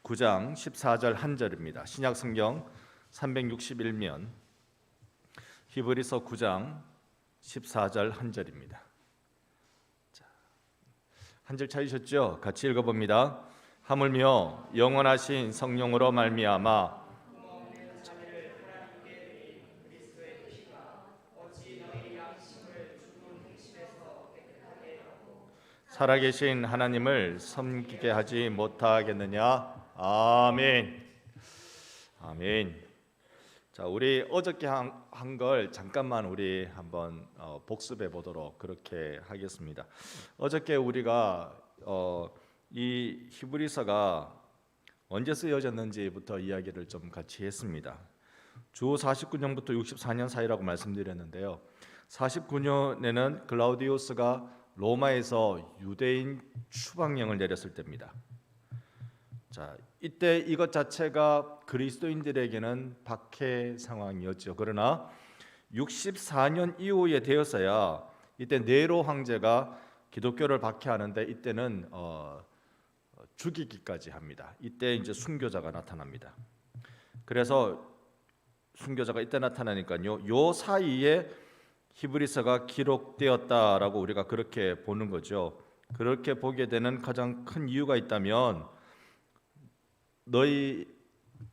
9장 14절 한절입니다. 신약 성경 361면 히브리서 9장 14절 한절입니다. 한 절 찾으셨죠? 같이 읽어봅니다. 하물며 영원하신 성령으로 말미암아 살아계신 하나님을 섬기게 하지 못하겠느냐? 아멘. 아멘. 자, 우리 어저께 한 걸 잠깐만 우리 한번 복습해 보도록 그렇게 하겠습니다. 어저께 우리가 이 히브리서가 언제 쓰여졌는지부터 이야기를 좀 같이 했습니다. 주 49년부터 64년 사이라고 말씀드렸는데요. 49년에는 글라우디우스가 로마에서 유대인 추방령을 내렸을 때입니다. 자, 이때 이것 자체가 그리스도인들에게는 박해 상황이었죠. 그러나 64년 이후에 되어서야 이때 네로 황제가 기독교를 박해하는데 이때는 죽이기까지 합니다. 이때 이제 순교자가 나타납니다. 그래서 순교자가 이때 나타나니까요. 요 사이에 히브리서가 기록되었다라고 우리가 그렇게 보는 거죠. 그렇게 보게 되는 가장 큰 이유가 있다면 너희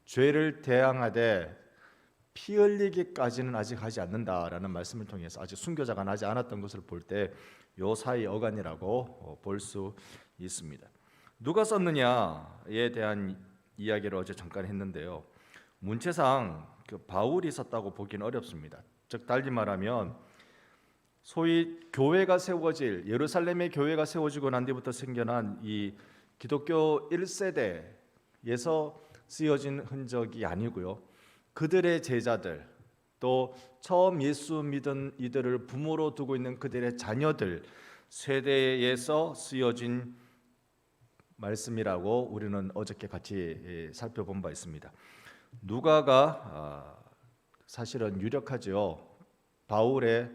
죄를 대항하되 피 흘리기까지는 아직 하지 않는다라는 말씀을 통해서 아직 순교자가 나지 않았던 것을 볼 때 요 사이 어간이라고 볼 수 있습니다. 누가 썼느냐에 대한 이야기를 어제 잠깐 했는데요. 문체상 바울이 썼다고 보기는 어렵습니다. 즉 달리 말하면 소위 교회가 세워질 예루살렘의 교회가 세워지고 난 뒤부터 생겨난 이 기독교 1세대에서 쓰여진 흔적이 아니고요. 그들의 제자들 또 처음 예수 믿은 이들을 부모로 두고 있는 그들의 자녀들 세대에서 쓰여진 말씀이라고 우리는 어저께 같이 살펴본 바 있습니다. 누가가 사실은 유력하죠. 바울의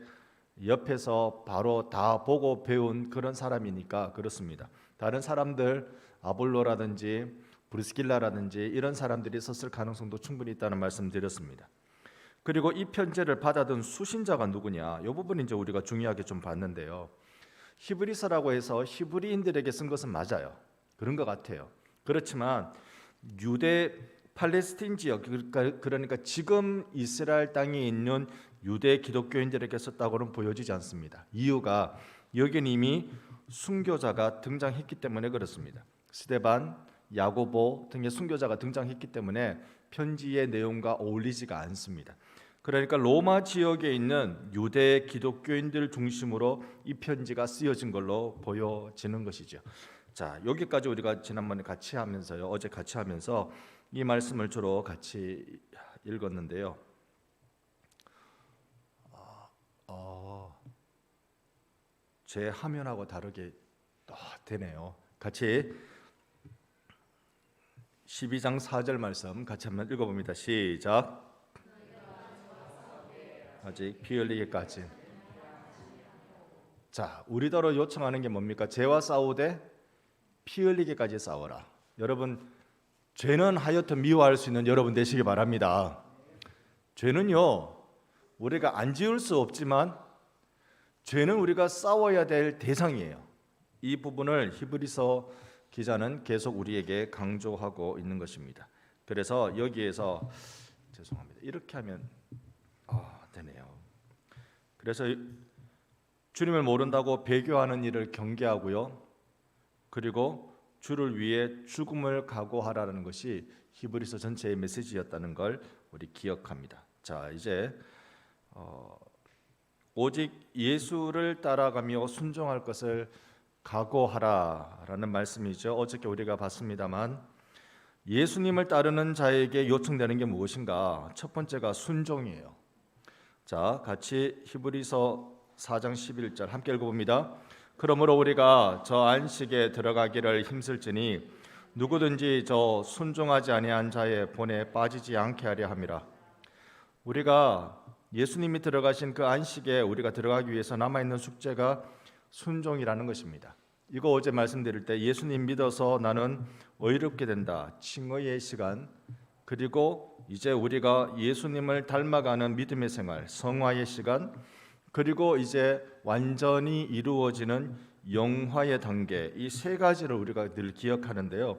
옆에서 바로 다 보고 배운 그런 사람이니까 그렇습니다. 다른 사람들 아볼로라든지 브리스길라라든지 이런 사람들이 썼을 가능성도 충분히 있다는 말씀드렸습니다. 그리고 이 편지를 받아든 수신자가 누구냐? 이 부분 이제 우리가 중요하게 좀 봤는데요. 히브리서라고 해서 히브리인들에게 쓴 것은 맞아요. 그런 것 같아요. 그렇지만 유대 팔레스틴 지역 그러니까 지금 이스라엘 땅에 있는 유대 기독교인들에게 썼다고는 보여지지 않습니다. 이유가 여기는 이미 순교자가 등장했기 때문에 그렇습니다. 스데반, 야고보 등의 순교자가 등장했기 때문에 편지의 내용과 어울리지가 않습니다. 그러니까 로마 지역에 있는 유대 기독교인들 중심으로 이 편지가 쓰여진 걸로 보여지는 것이죠. 자, 여기까지 우리가 지난번에 같이 하면서요. 어제 같이 하면서 이 말씀을 주로 같이 읽었는데요. 제 화면하고 다르게 되네요. 같이 12장 4절 말씀 같이 한번 읽어봅니다. 시작. 아직 피 흘리기까지. 자, 우리더러 요청하는 게 뭡니까? 죄와 싸우되 피 흘리기까지 싸워라. 여러분, 죄는 하여튼 미워할 수 있는 여러분 되시기 바랍니다. 죄는요, 우리가 안 지을 수 없지만 죄는 우리가 싸워야 될 대상이에요. 이 부분을 히브리서 기자는 계속 우리에게 강조하고 있는 것입니다. 그래서 여기에서 죄송합니다. 이렇게 하면 되네요. 그래서 주님을 모른다고 배교하는 일을 경계하고요. 그리고 주를 위해 죽음을 각오하라는 것이 히브리서 전체의 메시지였다는 걸 우리 기억합니다. 자, 이제 오직 예수를 따라가며 순종할 것을 각오하라라는 말씀이죠. 어저께 우리가 봤습니다만 예수님을 따르는 자에게 요청되는 게 무엇인가? 첫 번째가 순종이에요. 자, 같이 히브리서 4장 11절 함께 읽어봅니다. 그러므로 우리가 저 안식에 들어가기를 힘쓸지니 누구든지 저 순종하지 아니한 자의 본에 빠지지 않게 하려 함이라. 우리가 예수님이 들어가신 그 안식에 우리가 들어가기 위해서 남아있는 숙제가 순종이라는 것입니다. 이거 어제 말씀드릴 때 예수님 믿어서 나는 의롭게 된다, 칭의의 시간, 그리고 이제 우리가 예수님을 닮아가는 믿음의 생활, 성화의 시간, 그리고 이제 완전히 이루어지는 영화의 단계, 이 세 가지를 우리가 늘 기억하는데요.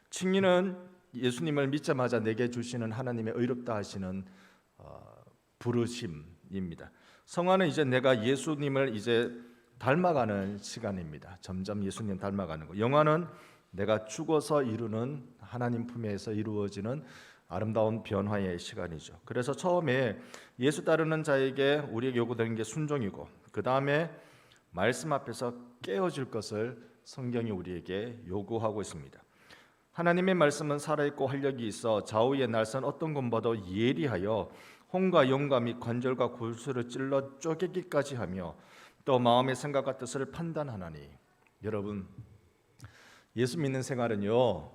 칭의는 예수님을 믿자마자 내게 주시는 하나님의 의롭다 하시는 부르심입니다. 성화는 이제 내가 예수님을 이제 닮아가는 시간입니다. 점점 예수님 닮아가는 거. 영화는 내가 죽어서 이루는 하나님 품에서 이루어지는 아름다운 변화의 시간이죠. 그래서 처음에 예수 따르는 자에게 우리에게 요구되는 게 순종이고, 그 다음에 말씀 앞에서 깨어질 것을 성경이 우리에게 요구하고 있습니다. 하나님의 말씀은 살아있고 활력이 있어 좌우의 날선 어떤 것보다도 예리하여 혼과 영과 및 관절과 골수를 찔러 쪼개기까지 하며 또 마음의 생각과 뜻을 판단하나니. 여러분, 예수 믿는 생활은요,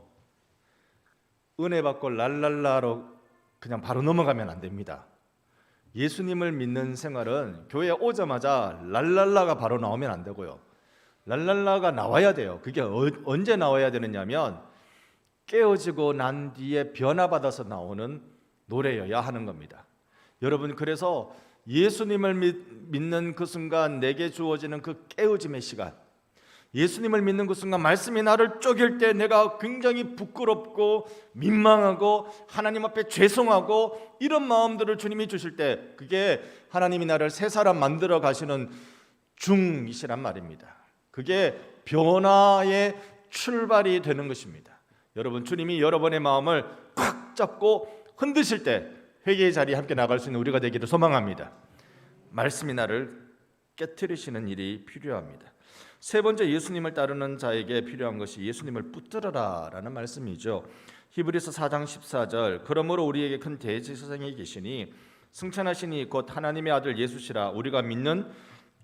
은혜 받고 랄랄라로 그냥 바로 넘어가면 안 됩니다. 예수님을 믿는 생활은 교회에 오자마자 랄랄라가 바로 나오면 안 되고요. 랄랄라가 나와야 돼요. 그게 언제 나와야 되느냐면 깨어지고 난 뒤에 변화받아서 나오는 노래여야 하는 겁니다. 여러분, 그래서 예수님을 믿는 그 순간 내게 주어지는 그 깨어짐의 시간, 예수님을 믿는 그 순간 말씀이 나를 쪼갤 때 내가 굉장히 부끄럽고 민망하고 하나님 앞에 죄송하고 이런 마음들을 주님이 주실 때, 그게 하나님이 나를 새 사람 만들어 가시는 중이시란 말입니다. 그게 변화의 출발이 되는 것입니다. 여러분, 주님이 여러분의 마음을 꽉 잡고 흔드실 때 회개의 자리에 함께 나갈 수 있는 우리가 되기를 소망합니다. 말씀이 나를 깨트리시는 일이 필요합니다. 세 번째, 예수님을 따르는 자에게 필요한 것이 예수님을 붙들어라 라는 말씀이죠. 히브리서 4장 14절, 그러므로 우리에게 큰 대제사장이 계시니 승천하시니 곧 하나님의 아들 예수시라. 우리가 믿는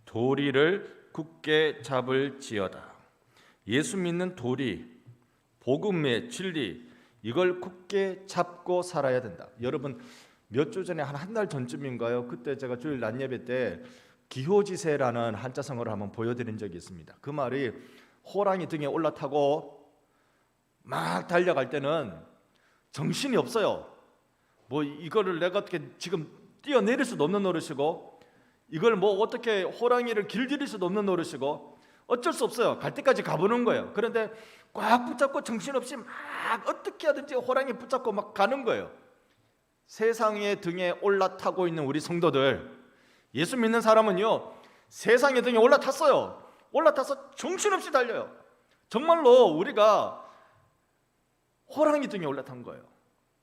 도리를 굳게 잡을지어다. 예수 믿는 도리, 복음의 진리, 이걸 굳게 잡고 살아야 된다. 여러분, 몇 주 전에 한 달 전쯤인가요? 그때 제가 주일 낮 예배 때 기호지세라는 한자성어를 한번 보여드린 적이 있습니다. 그 말이 호랑이 등에 올라타고 막 달려갈 때는 정신이 없어요. 뭐 이거를 내가 어떻게 지금 뛰어내릴 수도 없는 노릇이고, 이걸 뭐 어떻게 호랑이를 길들일 수도 없는 노릇이고, 어쩔 수 없어요. 갈 때까지 가보는 거예요. 그런데 꽉 붙잡고 정신없이 막 어떻게 하든지 호랑이 붙잡고 막 가는 거예요. 세상의 등에 올라타고 있는 우리 성도들, 예수 믿는 사람은요, 세상의 등에 올라탔어요. 올라타서 정신없이 달려요. 정말로 우리가 호랑이 등에 올라탄 거예요.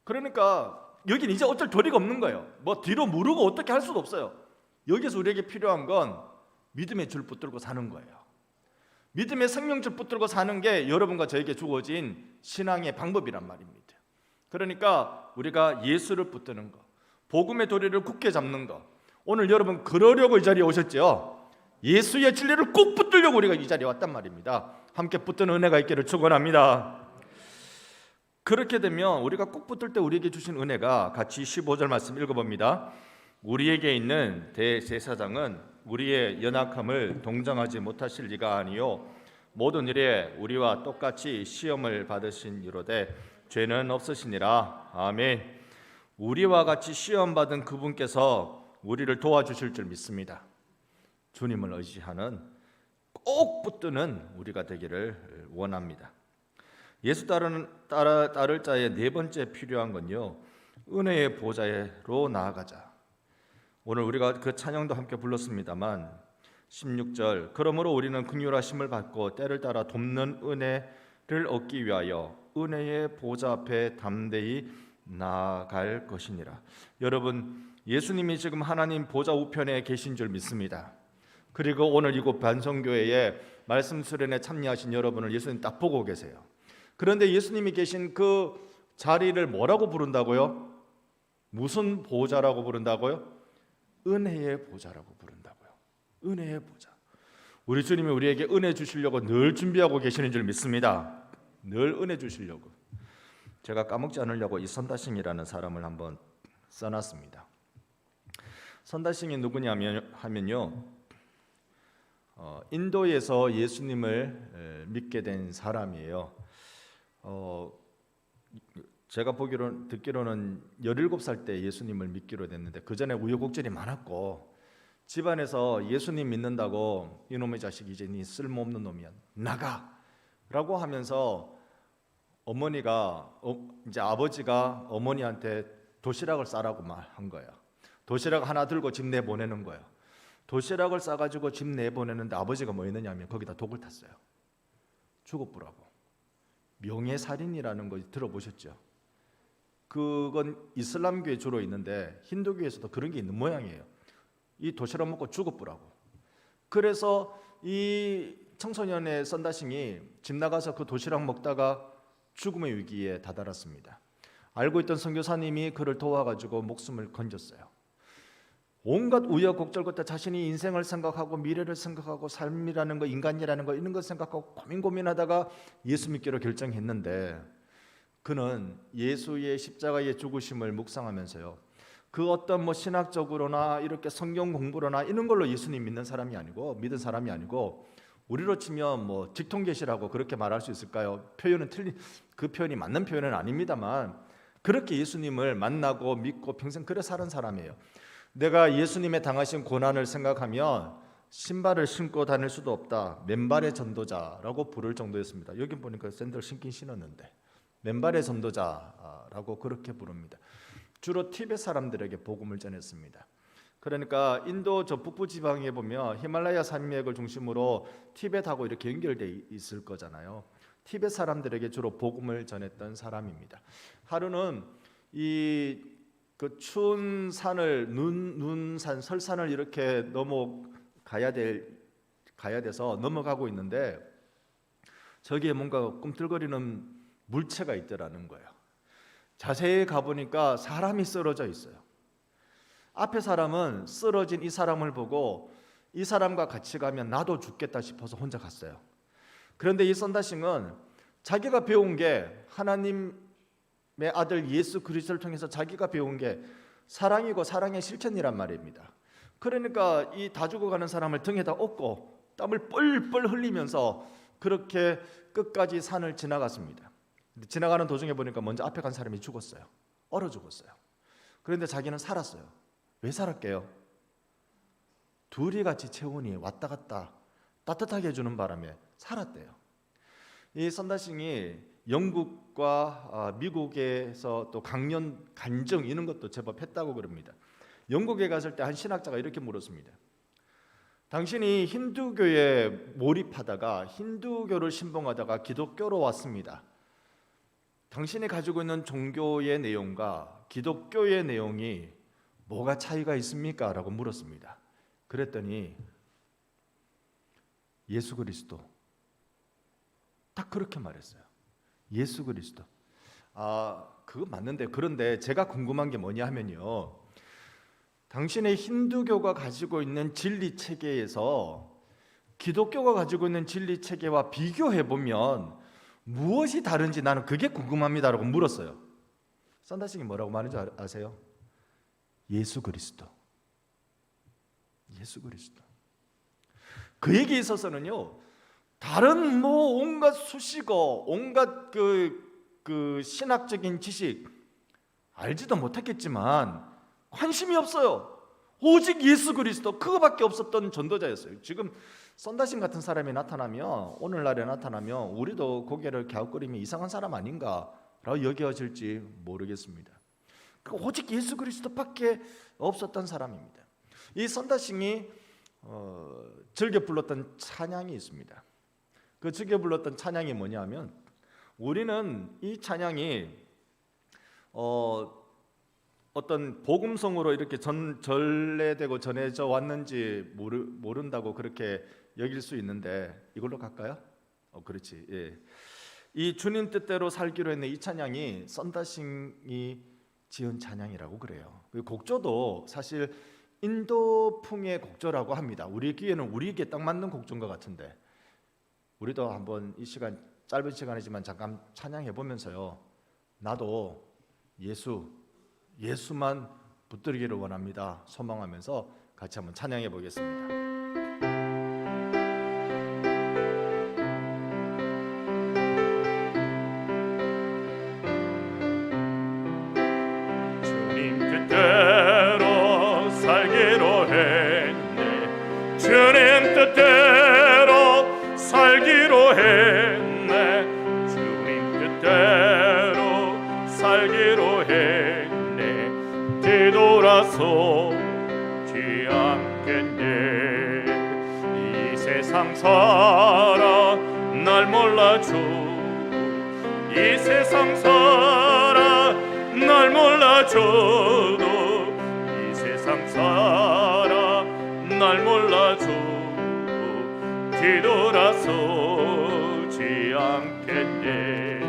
그러니까 여긴 이제 어쩔 도리가 없는 거예요. 뭐 뒤로 무르고 어떻게 할 수도 없어요. 여기서 우리에게 필요한 건 믿음의 줄 붙들고 사는 거예요. 믿음의 생명줄 붙들고 사는 게 여러분과 저에게 주어진 신앙의 방법이란 말입니다. 그러니까 우리가 예수를 붙드는 거, 복음의 도리를 굳게 잡는 거. 오늘 여러분 그러려고 이 자리에 오셨죠? 예수의 진리를 꼭 붙들려고 우리가 이 자리에 왔단 말입니다. 함께 붙드는 은혜가 있기를 축원합니다. 그렇게 되면 우리가 꼭 붙들 때 우리에게 주신 은혜가, 같이 15절 말씀 읽어봅니다. 우리에게 있는 대제사장은 우리의 연약함을 동정하지 못하실 리가 아니요 모든 일에 우리와 똑같이 시험을 받으신 이로되 죄는 없으시니라. 아멘. 우리와 같이 시험받은 그분께서 우리를 도와주실 줄 믿습니다. 주님을 의지하는, 꼭 붙드는 우리가 되기를 원합니다. 예수 따를 자의 네 번째 필요한 건요, 은혜의 보좌로 나아가자. 오늘 우리가 그 찬양도 함께 불렀습니다만 16절, 그러므로 우리는 긍휼하심을 받고 때를 따라 돕는 은혜를 얻기 위하여 은혜의 보좌 앞에 담대히 나아갈 것이니라. 여러분, 예수님이 지금 하나님 보좌 우편에 계신 줄 믿습니다. 그리고 오늘 이곳 반성교회에 말씀 수련에 참여하신 여러분을 예수님 딱 보고 계세요. 그런데 예수님이 계신 그 자리를 뭐라고 부른다고요? 무슨 보좌라고 부른다고요? 은혜의 보좌라고 부른다고요. 은혜의 보좌. 우리 주님이 우리에게 은혜 주시려고 늘 준비하고 계시는 줄 믿습니다. 늘 은혜 주시려고. 제가 까먹지 않으려고 이 선다싱이라는 사람을 한번 써놨습니다. 선다싱이 누구냐면요, 인도에서 예수님을 믿게 된 사람이에요. 제가 듣기로는 17살 때 예수님을 믿기로 됐는데 그 전에 우여곡절이 많았고 집안에서 예수님 믿는다고 이놈의 자식 이제 네 쓸모없는 놈이야 나가라고 하면서 이제 아버지가 어머니한테 도시락을 싸라고 말한 거예요. 도시락 하나 들고 집 내보내는 거예요. 도시락을 싸가지고 집 내보내는데 아버지가 뭐 했느냐면 거기다 독을 탔어요. 죽어보라고. 명예살인이라는 거 들어보셨죠? 그건 이슬람교에 주로 있는데 힌두교에서도 그런 게 있는 모양이에요. 이 도시락 먹고 죽어보라고. 그래서 이 청소년의 썬다싱이 집 나가서 그 도시락 먹다가 죽음의 위기에 다다랐습니다. 알고 있던 선교사님이 그를 도와가지고 목숨을 건졌어요. 온갖 우여곡절 끝에 자신이 인생을 생각하고 미래를 생각하고 삶이라는 거, 인간이라는 거 이런 거 생각하고 고민하다가 예수 믿기로 결정했는데 그는 예수의 십자가의 죽으심을 묵상하면서요. 그 어떤 뭐 신학적으로나 이렇게 성경 공부로나 이런 걸로 예수님 믿는 사람이 아니고 믿은 사람이 아니고 우리로 치면 뭐 직통계시라고 그렇게 말할 수 있을까요? 그 표현이 맞는 표현은 아닙니다만 그렇게 예수님을 만나고 믿고 평생 그래 사는 사람이에요. 내가 예수님의 당하신 고난을 생각하면 신발을 신고 다닐 수도 없다. 맨발의 전도자라고 부를 정도였습니다. 여기 보니까 샌들 신긴 신었는데 맨발의 전도자라고 그렇게 부릅니다. 주로 티베트 사람들에게 복음을 전했습니다. 그러니까 인도 저 북부 지방에 보면 히말라야 산맥을 중심으로 티베트하고 이렇게 연결돼 있을 거잖아요. 티베트 사람들에게 주로 복음을 전했던 사람입니다. 하루는 그 추운 산을 눈산 설산을 이렇게 가야 돼서 넘어가고 있는데 저기에 뭔가 꿈틀거리는 물체가 있더라는 거예요. 자세히 가보니까 사람이 쓰러져 있어요. 앞에 사람은 쓰러진 이 사람을 보고 이 사람과 같이 가면 나도 죽겠다 싶어서 혼자 갔어요. 그런데 이 썬다싱은 자기가 배운 게 하나님의 아들 예수 그리스도를 통해서 자기가 배운 게 사랑이고 사랑의 실천이란 말입니다. 그러니까 이 다 죽어가는 사람을 등에다 업고 땀을 뻘뻘 흘리면서 그렇게 끝까지 산을 지나갔습니다. 지나가는 도중에 보니까 먼저 앞에 간 사람이 죽었어요. 얼어 죽었어요. 그런데 자기는 살았어요. 왜 살았게요? 둘이 같이 체온이 왔다 갔다 따뜻하게 해주는 바람에 살았대요. 이 썬다싱이 영국과 미국에서 또 간증 이런 것도 제법 했다고 그럽니다. 영국에 갔을 때 한 신학자가 이렇게 물었습니다. 당신이 힌두교에 몰입하다가 힌두교를 신봉하다가 기독교로 왔습니다. 당신이 가지고 있는 종교의 내용과 기독교의 내용이 뭐가 차이가 있습니까? 라고 물었습니다. 그랬더니 예수 그리스도 딱 그렇게 말했어요. 예수 그리스도. 그거 맞는데 그런데 제가 궁금한 게 뭐냐 하면요. 당신의 힌두교가 가지고 있는 진리 체계에서 기독교가 가지고 있는 진리 체계와 비교해 보면 무엇이 다른지 나는 그게 궁금합니다라고 물었어요. 썬다싱이 뭐라고 말하는지 아세요? 예수 그리스도. 예수 그리스도. 그 얘기에 있어서는요. 다른 뭐 온갖 수식어, 온갖 그 신학적인 지식 알지도 못했겠지만 관심이 없어요. 오직 예수 그리스도 그거밖에 없었던 전도자였어요. 지금 썬다싱 같은 사람이 나타나면 오늘날에 나타나면 우리도 고개를 갸웃거리며 이상한 사람 아닌가라고 여겨질지 모르겠습니다. 오직 예수 그리스도밖에 없었던 사람입니다. 이 썬다싱이 즐겨 불렀던 찬양이 있습니다. 그 즐겨 불렀던 찬양이 뭐냐면 우리는 이 찬양이 어떤 복음성으로 이렇게 전래되고 전해져 왔는지 모른다고 그렇게 여길 수 있는데 이걸로 갈까요? 그렇지. 예. 이 주님 뜻대로 살기로 했는 이 찬양이 썬다싱이 지은 찬양이라고 그래요. 곡조도 사실 인도풍의 곡조라고 합니다. 우리 귀에는 우리에게 딱 맞는 곡조인 것 같은데 우리도 한번 이 시간 짧은 시간이지만 잠깐 찬양해 보면서요. 나도 예수만 붙들기를 원합니다. 소망하면서 같이 한번 찬양해 보겠습니다. 뜻대로 살기로 했네. 뒤돌아서지 않겠네. 이 세상 살아 날 몰라줘. 이 세상 살아 날 몰라줘도 이 세상 살아 날 몰라줘도 뒤돌아서지 않겠네.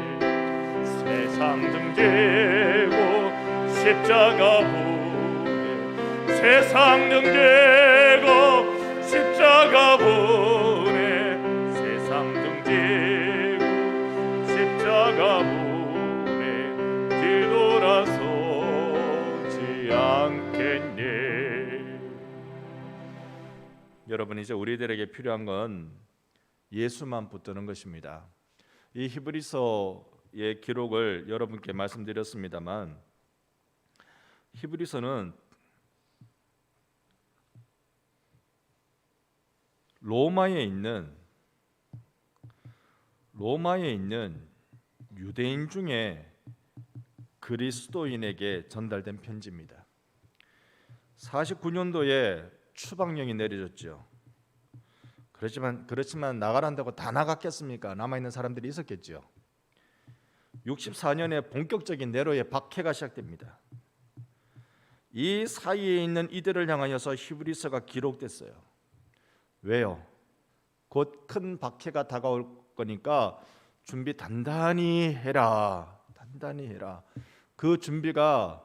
세상 등지고 십자가 보내. 세상 등지고 십자가 보내. 세상 등지고 십자가 보내. 뒤돌아서지 않겠네. 여러분, 이제 우리들에게 필요한 건 예수만 붙드는 것입니다. 이 히브리서의 기록을 여러분께 말씀드렸습니다만, 히브리서는 로마에 있는 유대인 중에 그리스도인에게 전달된 편지입니다. 49년도에 추방령이 내려졌죠. 그렇지만 나가란다고 다 나갔겠습니까? 남아있는 사람들이 있었겠죠. 64년에 본격적인 네로의 박해가 시작됩니다. 이 사이에 있는 이들을 향하여서 히브리서가 기록됐어요. 왜요? 곧 큰 박해가 다가올 거니까 준비 단단히 해라. 단단히 해라. 그 준비가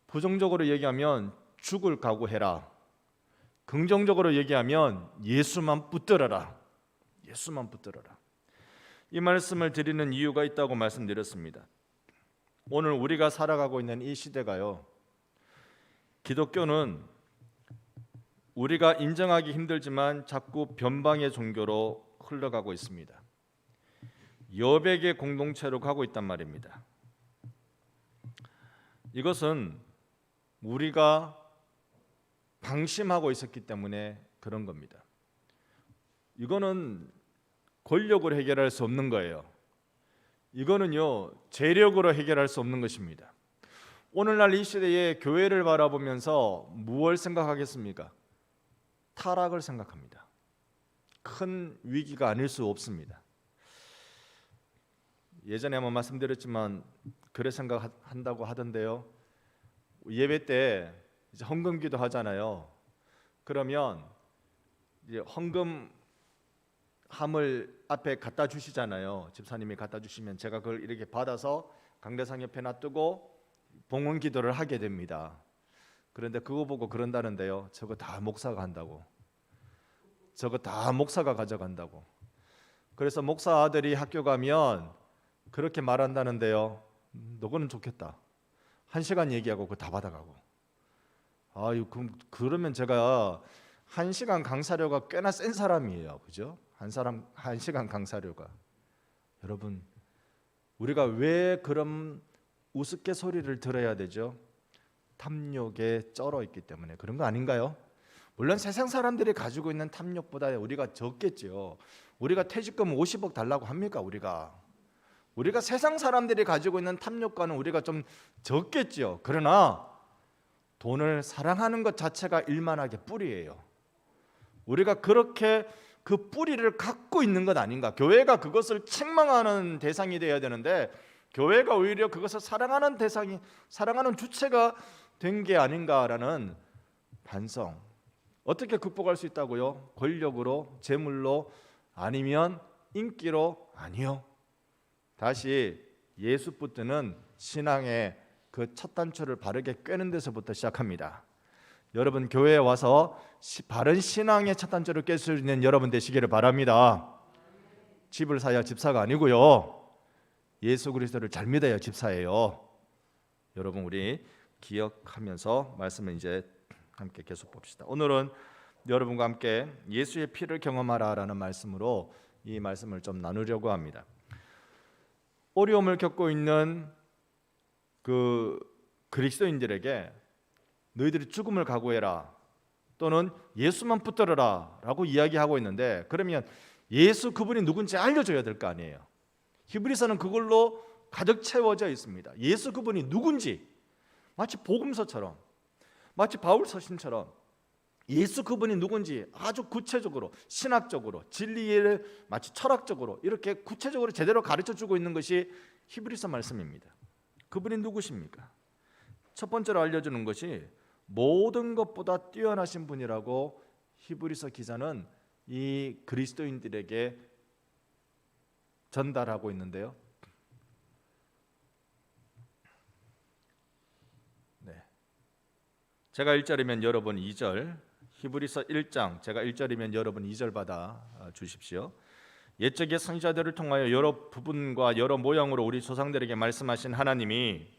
부정적으로 얘기하면 죽을 각오해라. 긍정적으로 얘기하면 예수만 붙들어라. 예수만 붙들어라. 이 말씀을 드리는 이유가 있다고 말씀드렸습니다. 오늘 우리가 살아가고 있는 이 시대가요, 기독교는 우리가 인정하기 힘들지만 자꾸 변방의 종교로 흘러가고 있습니다. 여백의 공동체로 가고 있단 말입니다. 이것은 우리가 방심하고 있었기 때문에 그런 겁니다. 이거는 권력으로 해결할 수 없는 거예요. 이거는요, 재력으로 해결할 수 없는 것입니다. 오늘날 이 시대에 교회를 바라보면서 무엇을 생각하겠습니까? 타락을 생각합니다. 큰 위기가 아닐 수 없습니다. 예전에 한번 말씀드렸지만 그래 생각한다고 하던데요, 예배 때 이제 헌금기도 하잖아요. 그러면 이제 헌금함을 앞에 갖다 주시잖아요. 집사님이 갖다 주시면 제가 그걸 이렇게 받아서 강대상 옆에 놔두고 봉헌 기도를 하게 됩니다. 그런데 그거 보고 그런다는데요, 저거 다 목사가 한다고. 저거 다 목사가 가져간다고. 그래서 목사 아들이 학교 가면 그렇게 말한다는데요, 너거는 좋겠다. 1시간 얘기하고 그거 다 받아가고. 아유, 그러면 제가 1시간 강사료가 꽤나 센 사람이에요. 그죠? 1시간 강사료가. 여러분, 우리가 왜 그런 우스갯소리를 들어야 되죠? 탐욕에 쩔어 있기 때문에 그런 거 아닌가요? 물론 세상 사람들이 가지고 있는 탐욕보다 우리가 적겠죠. 우리가 퇴직금 50억 달라고 합니까? 우리가 세상 사람들이 가지고 있는 탐욕과는 우리가 좀 적겠죠. 그러나 돈을 사랑하는 것 자체가 일만하게 뿌리예요. 우리가 그렇게 그 뿌리를 갖고 있는 것 아닌가? 교회가 그것을 책망하는 대상이 되어야 되는데 교회가 오히려 그것을 사랑하는 대상이, 사랑하는 주체가 된 게 아닌가라는 반성. 어떻게 극복할 수 있다고요? 권력으로, 재물로, 아니면 인기로? 아니요. 다시 예수 붙드는 신앙의 그 첫 단추를 바르게 꿰는 데서부터 시작합니다. 여러분, 교회에 와서 바른 신앙의 첫 단추를 꿰 수 있는 여러분 되시기를 바랍니다. 집을 사야 집사가 아니고요, 예수 그리스도를 잘 믿어야 집사예요. 여러분, 우리 기억하면서 말씀을 이제 함께 계속 봅시다. 오늘은 여러분과 함께 예수의 피를 경험하라라는 말씀으로 이 말씀을 좀 나누려고 합니다. 어려움을 겪고 있는 그 그리스도인들에게 너희들이 죽음을 각오해라, 또는 예수만 붙들어라 라고 이야기하고 있는데, 그러면 예수 그분이 누군지 알려줘야 될 거 아니에요. 히브리서는 그걸로 가득 채워져 있습니다. 예수 그분이 누군지 마치 복음서처럼, 마치 바울 서신처럼 예수 그분이 누군지 아주 구체적으로, 신학적으로, 진리를 마치 철학적으로 이렇게 구체적으로 제대로 가르쳐주고 있는 것이 히브리서 말씀입니다. 그분이 누구십니까? 첫 번째로 알려주는 것이 모든 것보다 뛰어나신 분이라고 히브리서 기자는 이 그리스도인들에게 전달하고 있는데요. 네. 제가 1절이면 여러분 2절, 히브리서 1장 제가 1절이면 여러분 2절 받아 주십시오. 옛적의 선지자들을 통하여 여러 부분과 여러 모양으로 우리 조상들에게 말씀하신 하나님이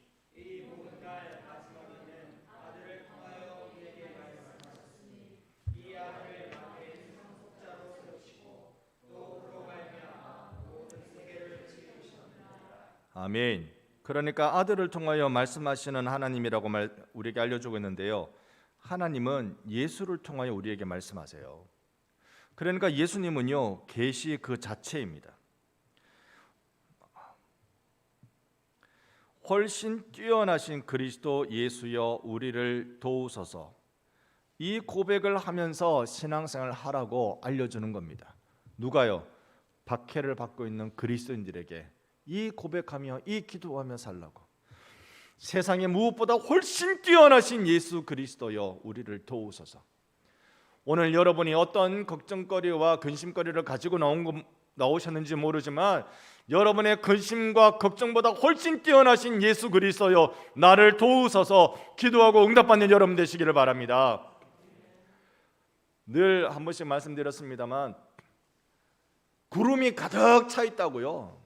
아멘. 그러니까 아들을 통하여 말씀하시는 하나님이라고 우리에게 알려주고 있는데요. 하나님은 예수를 통하여 우리에게 말씀하세요. 그러니까 예수님은요, 계시 그 자체입니다. 훨씬 뛰어나신 그리스도 예수여 우리를 도우소서, 이 고백을 하면서 신앙생활을 하라고 알려주는 겁니다. 누가요? 박해를 받고 있는 그리스도인들에게 이 고백하며 이 기도하며 살라고. 세상에 무엇보다 훨씬 뛰어나신 예수 그리스도여 우리를 도우소서. 오늘 여러분이 어떤 걱정거리와 근심거리를 가지고 나오셨는지 모르지만 여러분의 근심과 걱정보다 훨씬 뛰어나신 예수 그리스도여 나를 도우소서 기도하고 응답받는 여러분 되시기를 바랍니다. 늘 한 번씩 말씀드렸습니다만 구름이 가득 차 있다고요.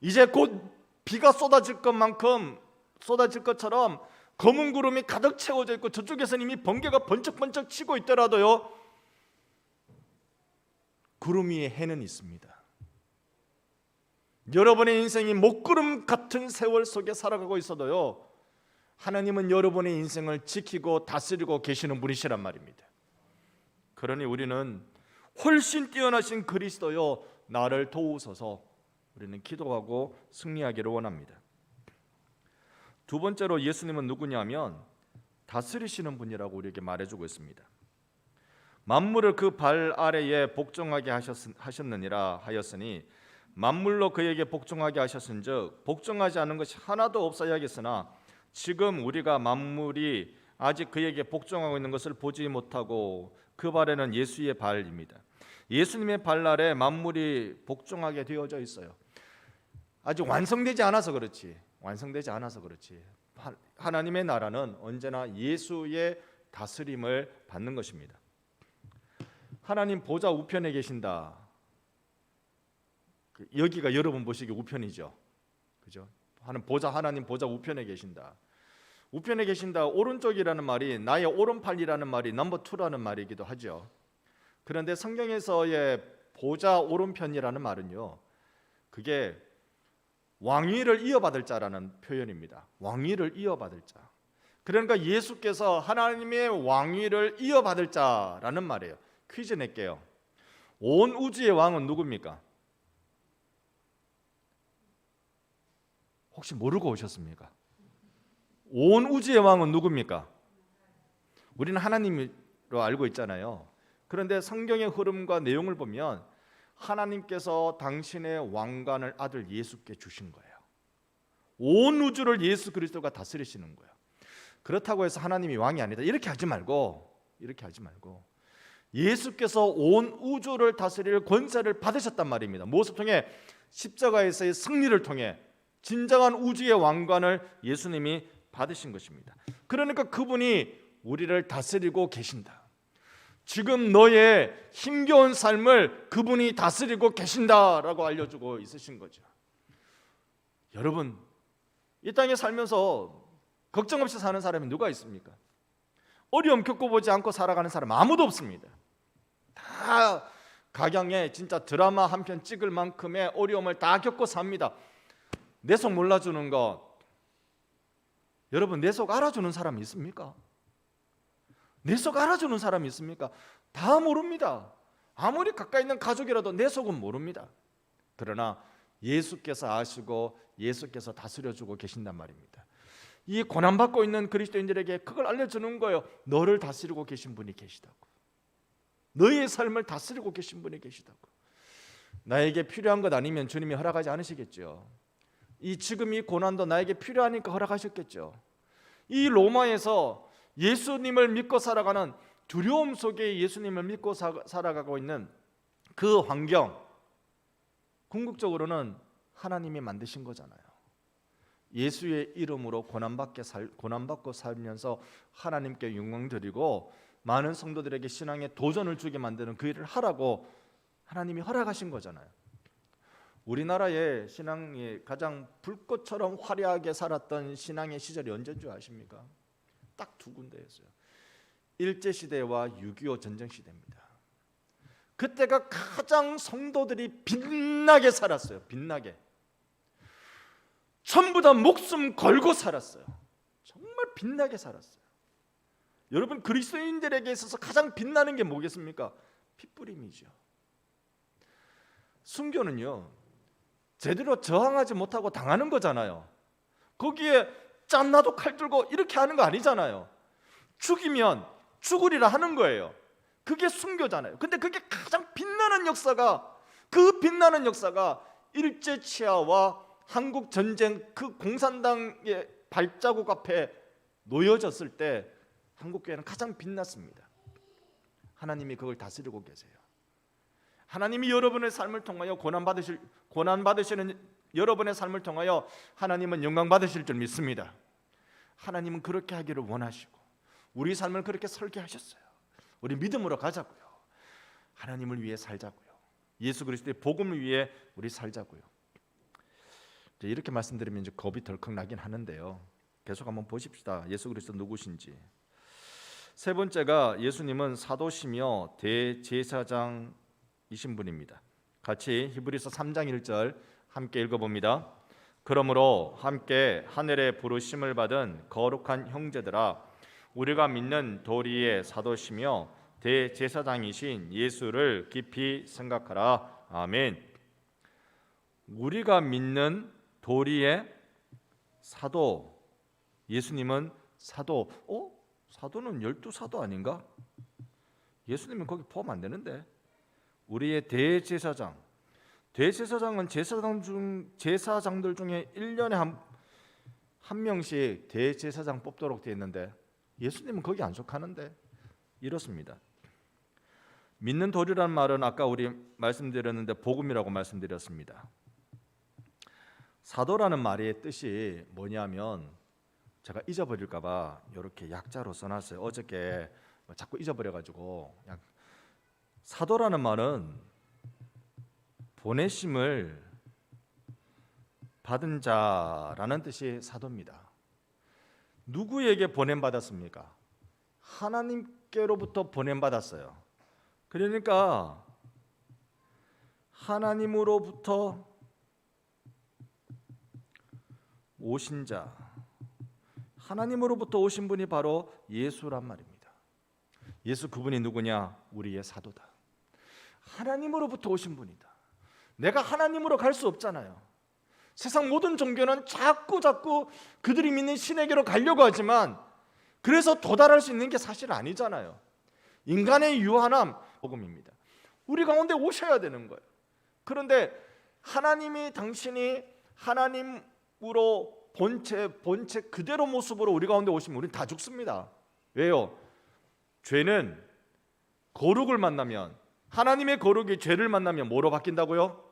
이제 곧 비가 쏟아질 것만큼 쏟아질 것처럼 검은 구름이 가득 채워져 있고 저쪽에서는 이미 번개가 번쩍번쩍 치고 있더라도요, 구름 위에 해는 있습니다. 여러분의 인생이 먹구름 같은 세월 속에 살아가고 있어도요, 하나님은 여러분의 인생을 지키고 다스리고 계시는 분이시란 말입니다. 그러니 우리는 훨씬 뛰어나신 그리스도여 나를 도우소서 우리는 기도하고 승리하기를 원합니다. 두 번째로 예수님은 누구냐면 다스리시는 분이라고 우리에게 말해주고 있습니다. 만물을 그 발 아래에 복종하게 하셨느니라 하였으니 만물로 그에게 복종하게 하셨은즉 복종하지 않은 것이 하나도 없어야겠으나 지금 우리가 만물이 아직 그에게 복종하고 있는 것을 보지 못하고 그 발에는 예수의 발입니다. 예수님의 발 아래 만물이 복종하게 되어져 있어요. 아직 완성되지 않아서 그렇지. 하나님의 나라는 언제나 예수의 다스림을 받는 것입니다. 하나님 보좌 우편에 계신다. 여기가 여러분 보시기 우편이죠. 그죠? 하나님 보좌 우편에 계신다. 우편에 계신다. 오른쪽이라는 말이 나의 오른팔이라는 말이 넘버 2라는 말이기도 하죠. 그런데 성경에서의 보좌 오른편이라는 말은요, 그게 왕위를 이어받을 자라는 표현입니다. 왕위를 이어받을 자. 그러니까 예수께서 하나님의 왕위를 이어받을 자라는 말이에요. 퀴즈 낼게요. 온 우주의 왕은 누굽니까? 혹시 모르고 오셨습니까? 온 우주의 왕은 누굽니까? 우리는 하나님으로 알고 있잖아요. 그런데 성경의 흐름과 내용을 보면 하나님께서 당신의 왕관을 아들 예수께 주신 거예요. 온 우주를 예수 그리스도가 다스리시는 거예요. 그렇다고 해서 하나님이 왕이 아니다 이렇게 하지 말고 예수께서 온 우주를 다스릴 권세를 받으셨단 말입니다. 무엇을 통해? 십자가에서의 승리를 통해 진정한 우주의 왕관을 예수님이 받으신 것입니다. 그러니까 그분이 우리를 다스리고 계신다. 지금 너의 힘겨운 삶을 그분이 다스리고 계신다라고 알려주고 있으신 거죠. 여러분, 이 땅에 살면서 걱정 없이 사는 사람이 누가 있습니까? 어려움 겪어보지 않고 살아가는 사람 아무도 없습니다. 다 각양에 진짜 드라마 한 편 찍을 만큼의 어려움을 다 겪고 삽니다. 내 속 몰라주는 것, 여러분 내 속 알아주는 사람이 있습니까? 내 속 알아주는 사람이 있습니까? 다 모릅니다. 아무리 가까이 있는 가족이라도 내 속은 모릅니다. 그러나 예수께서 아시고 예수께서 다스려주고 계신단 말입니다. 이 고난받고 있는 그리스도인들에게 그걸 알려주는 거예요. 너를 다스리고 계신 분이 계시다고. 너의 삶을 다스리고 계신 분이 계시다고. 나에게 필요한 것 아니면 주님이 허락하지 않으시겠죠. 지금 이 고난도 나에게 필요하니까 허락하셨겠죠. 이 로마에서 예수님을 믿고 살아가는 두려움 속에 예수님을 믿고 살아가고 있는 그 환경, 궁극적으로는 하나님이 만드신 거잖아요. 예수의 이름으로 고난받고 살면서 하나님께 영광 드리고 많은 성도들에게 신앙의 도전을 주게 만드는 그 일을 하라고 하나님이 허락하신 거잖아요. 우리나라의 신앙이 가장 불꽃처럼 화려하게 살았던 신앙의 시절이 언제인 줄 아십니까? 딱 두 군데였어요. 일제시대와 6.25 전쟁시대입니다. 그때가 가장 성도들이 빛나게 살았어요. 빛나게. 전부 다 목숨 걸고 살았어요. 정말 빛나게 살았어요. 여러분, 그리스도인들에게 있어서 가장 빛나는 게 뭐겠습니까? 핏부림이죠. 순교는요, 제대로 저항하지 못하고 당하는 거잖아요. 거기에 짠나도 칼 들고 이렇게 하는 거 아니잖아요. 죽이면 죽으리라 하는 거예요. 그게 순교잖아요. 근데 그게 가장 빛나는 역사가, 그 빛나는 역사가 일제치하와 한국 전쟁 그 공산당의 발자국 앞에 놓여졌을 때 한국교회는 가장 빛났습니다. 하나님이 그걸 다스리고 계세요. 하나님이 여러분의 삶을 통하여 고난 받으시는 여러분의 삶을 통하여 하나님은 영광 받으실 줄 믿습니다. 하나님은 그렇게 하기를 원하시고 우리 삶을 그렇게 설계하셨어요. 우리 믿음으로 가자고요. 하나님을 위해 살자고요. 예수 그리스도의 복음을 위해 우리 살자고요. 이렇게 말씀드리면 이제 겁이 덜컥 나긴 하는데요. 계속 한번 보십시다. 예수 그리스도 누구신지. 세 번째가 예수님은 사도시며 대제사장이신 분입니다. 같이 히브리서 3장 1절 함께 읽어봅니다. 그러므로 함께 하늘의 부르심을 받은 거룩한 형제들아, 우리가 믿는 도리의 사도시며 대제사장이신 예수를 깊이 생각하라. 아멘. 우리가 믿는 도리의 사도, 예수님은 사도. 사도는 12사도 아닌가? 예수님은 거기 포함 안 되는데. 우리의 대제사장. 대제사장은 제사장들 중에 1년에 한 명씩 대제사장 뽑도록 되어 있는데 예수님은 거기 안 속하는데. 이렇습니다. 믿는 도리라는 말은 아까 우리 말씀드렸는데 복음이라고 말씀드렸습니다. 사도라는 말의 뜻이 뭐냐면, 제가 잊어버릴까 봐 이렇게 약자로 써놨어요. 어저께 자꾸 잊어버려가지고. 사도라는 말은 보내심을 받은 자라는 뜻이 사도입니다. 누구에게 보냄받았습니까? 하나님께로부터 보냄받았어요. 그러니까 하나님으로부터 오신 자, 하나님으로부터 오신 분이 바로 예수란 말입니다. 예수 그분이 누구냐? 우리의 사도다. 하나님으로부터 오신 분이다. 내가 하나님으로 갈 수 없잖아요. 세상 모든 종교는 자꾸 그들이 믿는 신에게로 가려고 하지만 그래서 도달할 수 있는 게 사실 아니잖아요. 인간의 유한함, 복음입니다. 우리 가운데 오셔야 되는 거예요. 그런데 하나님이 당신이 하나님으로 본체 그대로 모습으로 우리 가운데 오시면 우리는 다 죽습니다. 왜요? 죄는 거룩을 만나면, 하나님의 거룩이 죄를 만나면 뭐로 바뀐다고요?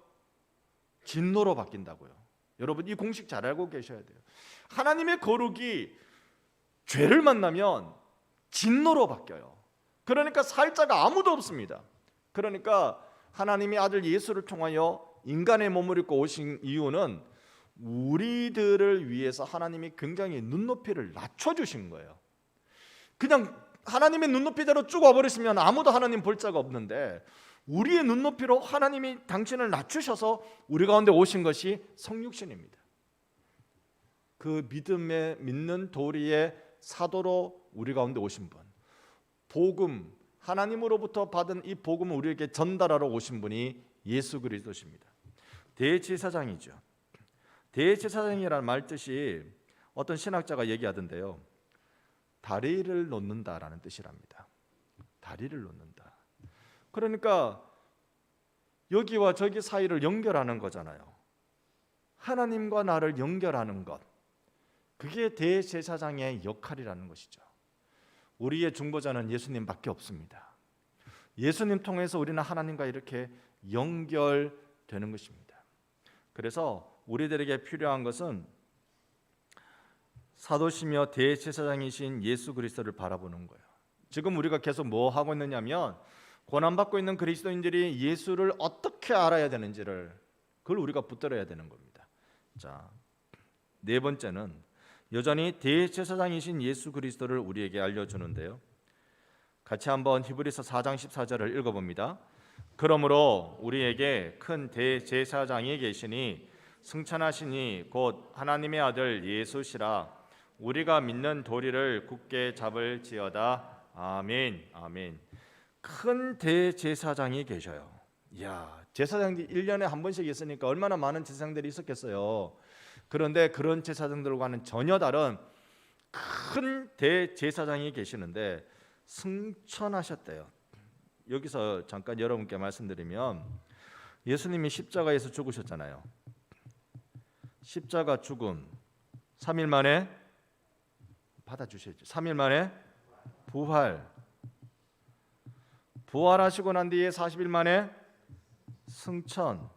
진노로 바뀐다고요. 여러분 이 공식 잘 알고 계셔야 돼요. 하나님의 거룩이 죄를 만나면 진노로 바뀌어요. 그러니까 살 자가 아무도 없습니다. 그러니까 하나님의 아들 예수를 통하여 인간의 몸을 입고 오신 이유는 우리들을 위해서 하나님이 굉장히 눈높이를 낮춰주신 거예요. 그냥 하나님의 눈높이대로 쭉 와버리시면 아무도 하나님 볼 자가 없는데, 우리의 눈높이로 하나님이 당신을 낮추셔서 우리 가운데 오신 것이 성육신입니다. 그 믿는 도리의 사도로 우리 가운데 오신 분, 복음, 하나님으로부터 받은 이 복음을 우리에게 전달하러 오신 분이 예수 그리스도십니다. 대제사장이죠. 대제사장이라는 말 뜻이 어떤 신학자가 얘기하던데요, 다리를 놓는다라는 뜻이랍니다. 다리를 놓는다. 그러니까 여기와 저기 사이를 연결하는 거잖아요. 하나님과 나를 연결하는 것, 그게 대제사장의 역할이라는 것이죠. 우리의 중보자는 예수님밖에 없습니다. 예수님 통해서 우리는 하나님과 이렇게 연결되는 것입니다. 그래서 우리들에게 필요한 것은 사도시며 대제사장이신 예수 그리스도를 바라보는 거예요. 지금 우리가 계속 뭐 하고 있느냐면, 고난받고 있는 그리스도인들이 예수를 어떻게 알아야 되는지를, 그걸 우리가 붙들어야 되는 겁니다. 자, 네 번째는 여전히 대제사장이신 예수 그리스도를 우리에게 알려주는데요, 같이 한번 히브리서 4장 14절을 읽어봅니다. 그러므로 우리에게 큰 대제사장이 계시니 승천하시니 곧 하나님의 아들 예수시라. 우리가 믿는 도리를 굳게 잡을지어다. 아멘. 아멘. 큰 대제사장이 계셔요. 이야, 제사장들이 1년에 한 번씩 있으니까 얼마나 많은 제사장들이 있었겠어요. 그런데 그런 제사장들과는 전혀 다른 큰 대제사장이 계시는데 승천하셨대요. 여기서 잠깐 여러분께 말씀드리면, 예수님이 십자가에서 죽으셨잖아요. 십자가 죽음 3일 만에 받아주셨죠. 3일 만에 부활하시고 난 뒤에 40일 만에 승천.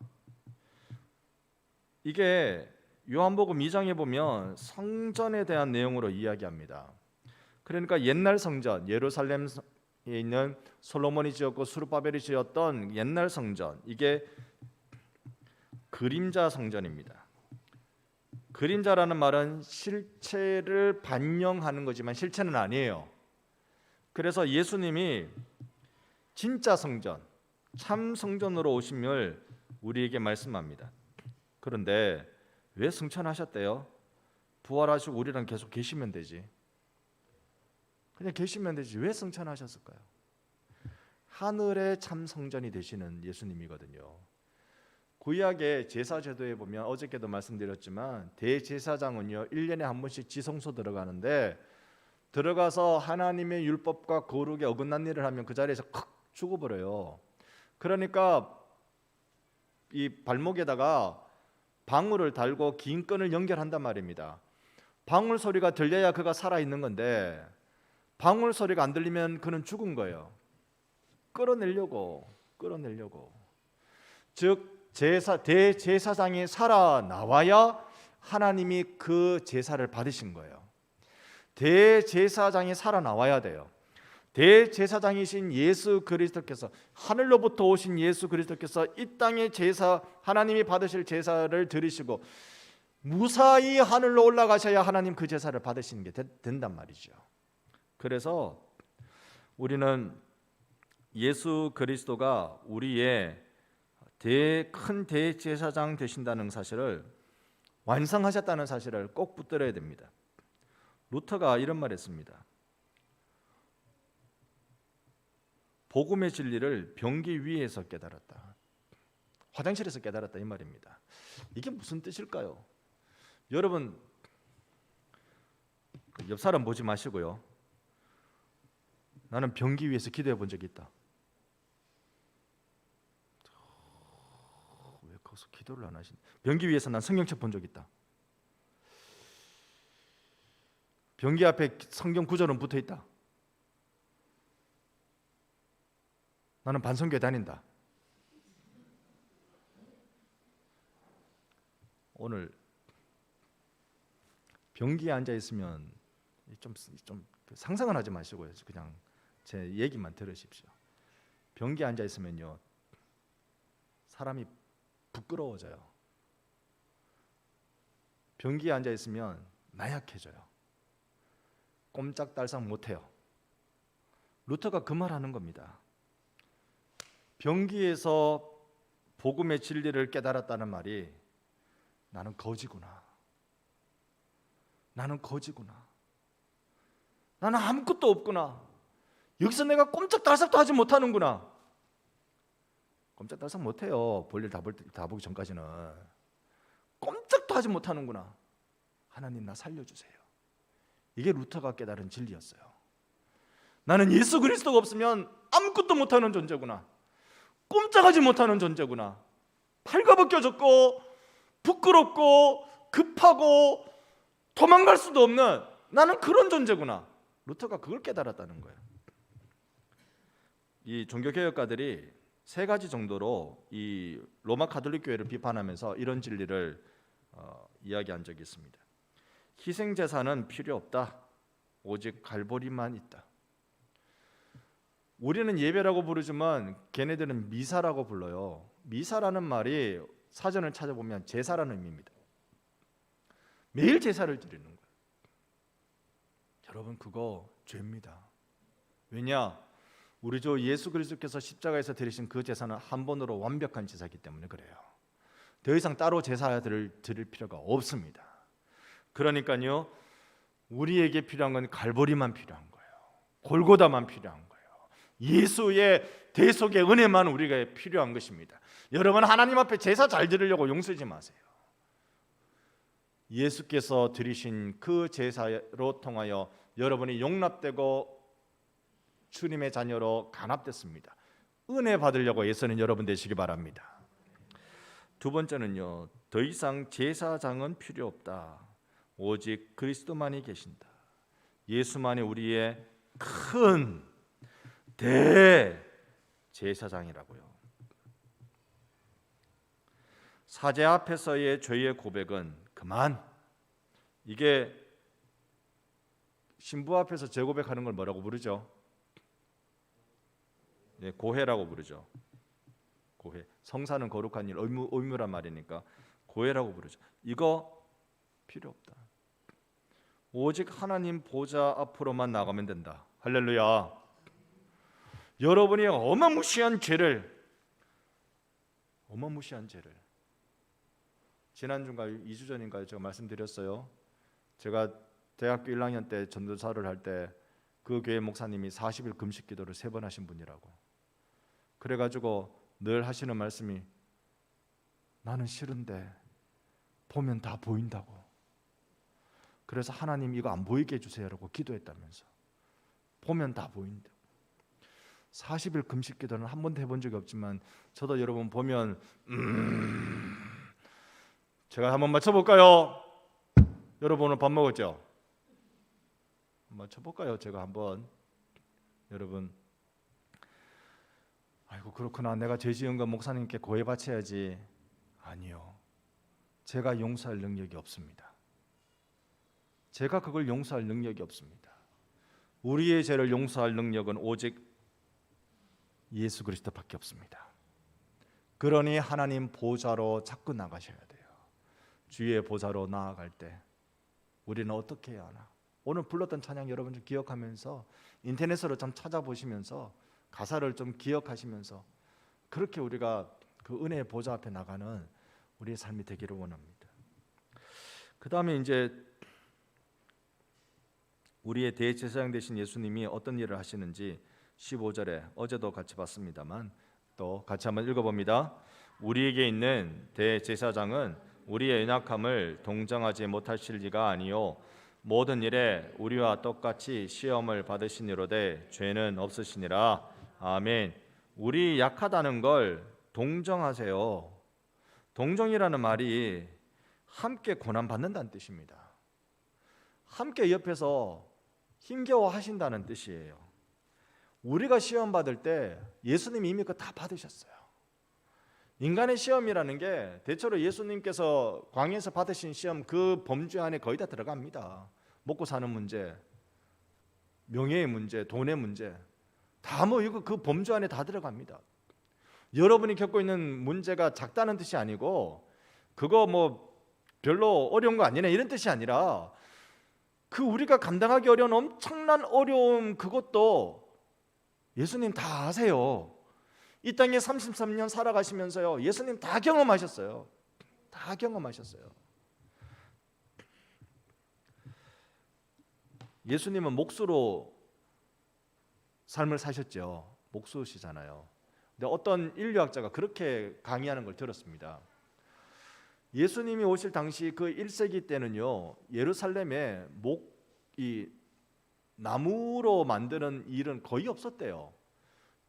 이게 요한복음 2장에 보면 성전에 대한 내용으로 이야기합니다. 그러니까 옛날 성전, 예루살렘에 있는 솔로몬이 지었고 스룹바벨이 지었던 옛날 성전, 이게 그림자 성전입니다. 그림자라는 말은 실체를 반영하는 거지만 실체는 아니에요. 그래서 예수님이 진짜 성전, 참 성전으로 오심을 우리에게 말씀합니다. 그런데 왜 승천하셨대요? 부활하시고 우리랑 계속 계시면 되지. 그냥 계시면 되지. 왜 승천하셨을까요? 하늘의 참 성전이 되시는 예수님이거든요. 구약의 제사제도에 보면, 어저께도 말씀드렸지만 대제사장은요 1년에 한 번씩 지성소 들어가는데, 들어가서 하나님의 율법과 거룩에 어긋난 일을 하면 그 자리에서 콱 죽어버려요. 그러니까 이 발목에다가 방울을 달고 긴 끈을 연결한단 말입니다. 방울 소리가 들려야 그가 살아있는 건데, 방울 소리가 안 들리면 그는 죽은 거예요. 끌어내려고. 즉 대제사장이 살아나와야 하나님이 그 제사를 받으신 거예요. 대제사장이 살아나와야 돼요. 대제사장이신 예수 그리스도께서, 하늘로부터 오신 예수 그리스도께서 이 땅의 제사, 하나님이 받으실 제사를 드리시고 무사히 하늘로 올라가셔야 하나님 그 제사를 받으시는 게 된단 말이죠. 그래서 우리는 예수 그리스도가 우리의 큰 대제사장 되신다는 사실을, 완성하셨다는 사실을 꼭 붙들어야 됩니다. 루터가 이런 말 했습니다. 복음의 진리를 변기 위에서 깨달았다. 화장실에서 깨달았다, 이 말입니다. 이게 무슨 뜻일까요? 여러분, 옆 사람 보지 마시고요, 나는 변기 위에서 기도해 본 적이 있다. 왜 거기서 기도를 안 하시니? 변기 위에서 난 성경책 본 적 있다. 변기 앞에 성경 구절은 붙어 있다. 나는 반성교회 다닌다. 오늘 변기에 앉아 있으면 좀 상상은 하지 마시고요, 그냥 제 얘기만 들으십시오. 변기에 앉아 있으면요 사람이 부끄러워져요. 변기에 앉아 있으면 나약해져요. 꼼짝달싹 못해요. 루터가 그 말하는 겁니다. 변기에서 복음의 진리를 깨달았다는 말이, 나는 거지구나. 나는 아무것도 없구나. 여기서 내가 꼼짝달싹도 하지 못하는구나. 꼼짝달싹 못해요. 볼일 다 보기 전까지는. 꼼짝도 하지 못하는구나. 하나님 나 살려주세요. 이게 루터가 깨달은 진리였어요. 나는 예수 그리스도가 없으면 아무것도 못하는 존재구나. 꼼짝하지 못하는 존재구나. 발가벗겨졌고 부끄럽고 급하고 도망갈 수도 없는 나는 그런 존재구나. 루터가 그걸 깨달았다는 거예요. 이 종교개혁가들이 세 가지 정도로 이 로마 가톨릭 교회를 비판하면서 이런 진리를 이야기한 적이 있습니다. 희생제사는 필요 없다. 오직 갈보리만 있다. 우리는 예배라고 부르지만 걔네들은 미사라고 불러요. 미사라는 말이 사전을 찾아보면 제사라는 의미입니다. 매일 제사를 드리는 거예요. 여러분 그거 죄입니다. 왜냐? 우리 주 예수 그리스도께서 십자가에서 드리신 그 제사는 한 번으로 완벽한 제사이기 때문에 그래요. 더 이상 따로 제사를 드릴 필요가 없습니다. 그러니까요, 우리에게 필요한 건 갈보리만 필요한 거예요. 골고다만 필요한 거예요. 예수의 대속의 은혜만 우리가 필요한 것입니다. 여러분 하나님 앞에 제사 잘 드리려고 용서지 마세요. 예수께서 드리신 그 제사로 통하여 여러분이 용납되고 주님의 자녀로 간합됐습니다. 은혜 받으려고 애쓰는 여러분 되시기 바랍니다. 두 번째는요, 더 이상 제사장은 필요 없다. 오직 그리스도만이 계신다. 예수만이 우리의 큰 대제사장이라고요. 사제 앞에서의 죄의 고백은 그만. 이게 신부 앞에서 재고백하는 걸 뭐라고 부르죠? 네, 고해라고 부르죠. 고해. 성사는 거룩한 일, 의무란 말이니까 고해라고 부르죠. 이거 필요 없다. 오직 하나님 보좌 앞으로만 나가면 된다. 할렐루야. 여러분이 어마무시한 죄를 지난주인가 2주 전인가요? 제가 말씀드렸어요. 제가 대학교 1학년 때 전도사를 할 때 그 교회 목사님이 40일 금식 기도를 3번 하신 분이라고. 그래가지고 늘 하시는 말씀이 나는 싫은데 보면 다 보인다고. 그래서 하나님 이거 안 보이게 해주세요라고 기도했다면서. 보면 다 보인다고. 40일 금식 기도는 한 번도 해본 적이 없지만 저도 여러분 보면 제가 한번 맞춰볼까요? 여러분 오늘 밥 먹었죠? 맞춰볼까요? 제가 한번. 여러분 아이고 그렇구나, 내가 죄 지은 거 목사님께 고해 바쳐야지. 아니요, 제가 용서할 능력이 없습니다. 제가 그걸 용서할 능력이 없습니다. 우리의 죄를 용서할 능력은 오직 예수 그리스도밖에 없습니다. 그러니 하나님 보좌로 자꾸 나가셔야 돼요. 주의 보좌로 나아갈 때 우리는 어떻게 해야 하나? 오늘 불렀던 찬양 여러분 좀 기억하면서 인터넷으로 좀 찾아보시면서 가사를 좀 기억하시면서 그렇게 우리가 그 은혜의 보좌 앞에 나가는 우리의 삶이 되기를 원합니다. 그 다음에 이제 우리의 대제사장 되신 예수님이 어떤 일을 하시는지 15절에 어제도 같이 봤습니다만 또 같이 한번 읽어봅니다. 우리에게 있는 대제사장은 우리의 연약함을 동정하지 못하실 리가 아니요 모든 일에 우리와 똑같이 시험을 받으시니로되 죄는 없으시니라. 아멘. 우리 약하다는 걸 동정하세요. 동정이라는 말이 함께 고난 받는다는 뜻입니다. 함께 옆에서 힘겨워 하신다는 뜻이에요. 우리가 시험 받을 때 예수님이 이미 그거 다 받으셨어요. 인간의 시험이라는 게 대체로 예수님께서 광야에서 받으신 시험 그 범주 안에 거의 다 들어갑니다. 먹고 사는 문제, 명예의 문제, 돈의 문제 다 뭐 이거 그 범주 안에 다 들어갑니다. 여러분이 겪고 있는 문제가 작다는 뜻이 아니고 그거 뭐 별로 어려운 거 아니네 이런 뜻이 아니라 그 우리가 감당하기 어려운 엄청난 어려움 그것도 예수님 다 아세요. 이 땅에 33년 살아가시면서요 예수님 다 경험하셨어요. 다 경험하셨어요. 예수님은 목수로 삶을 사셨죠. 목수시잖아요. 근데 어떤 인류학자가 그렇게 강의하는 걸 들었습니다. 예수님이 오실 당시 그 1세기 때는요, 예루살렘에 이 나무로 만드는 일은 거의 없었대요.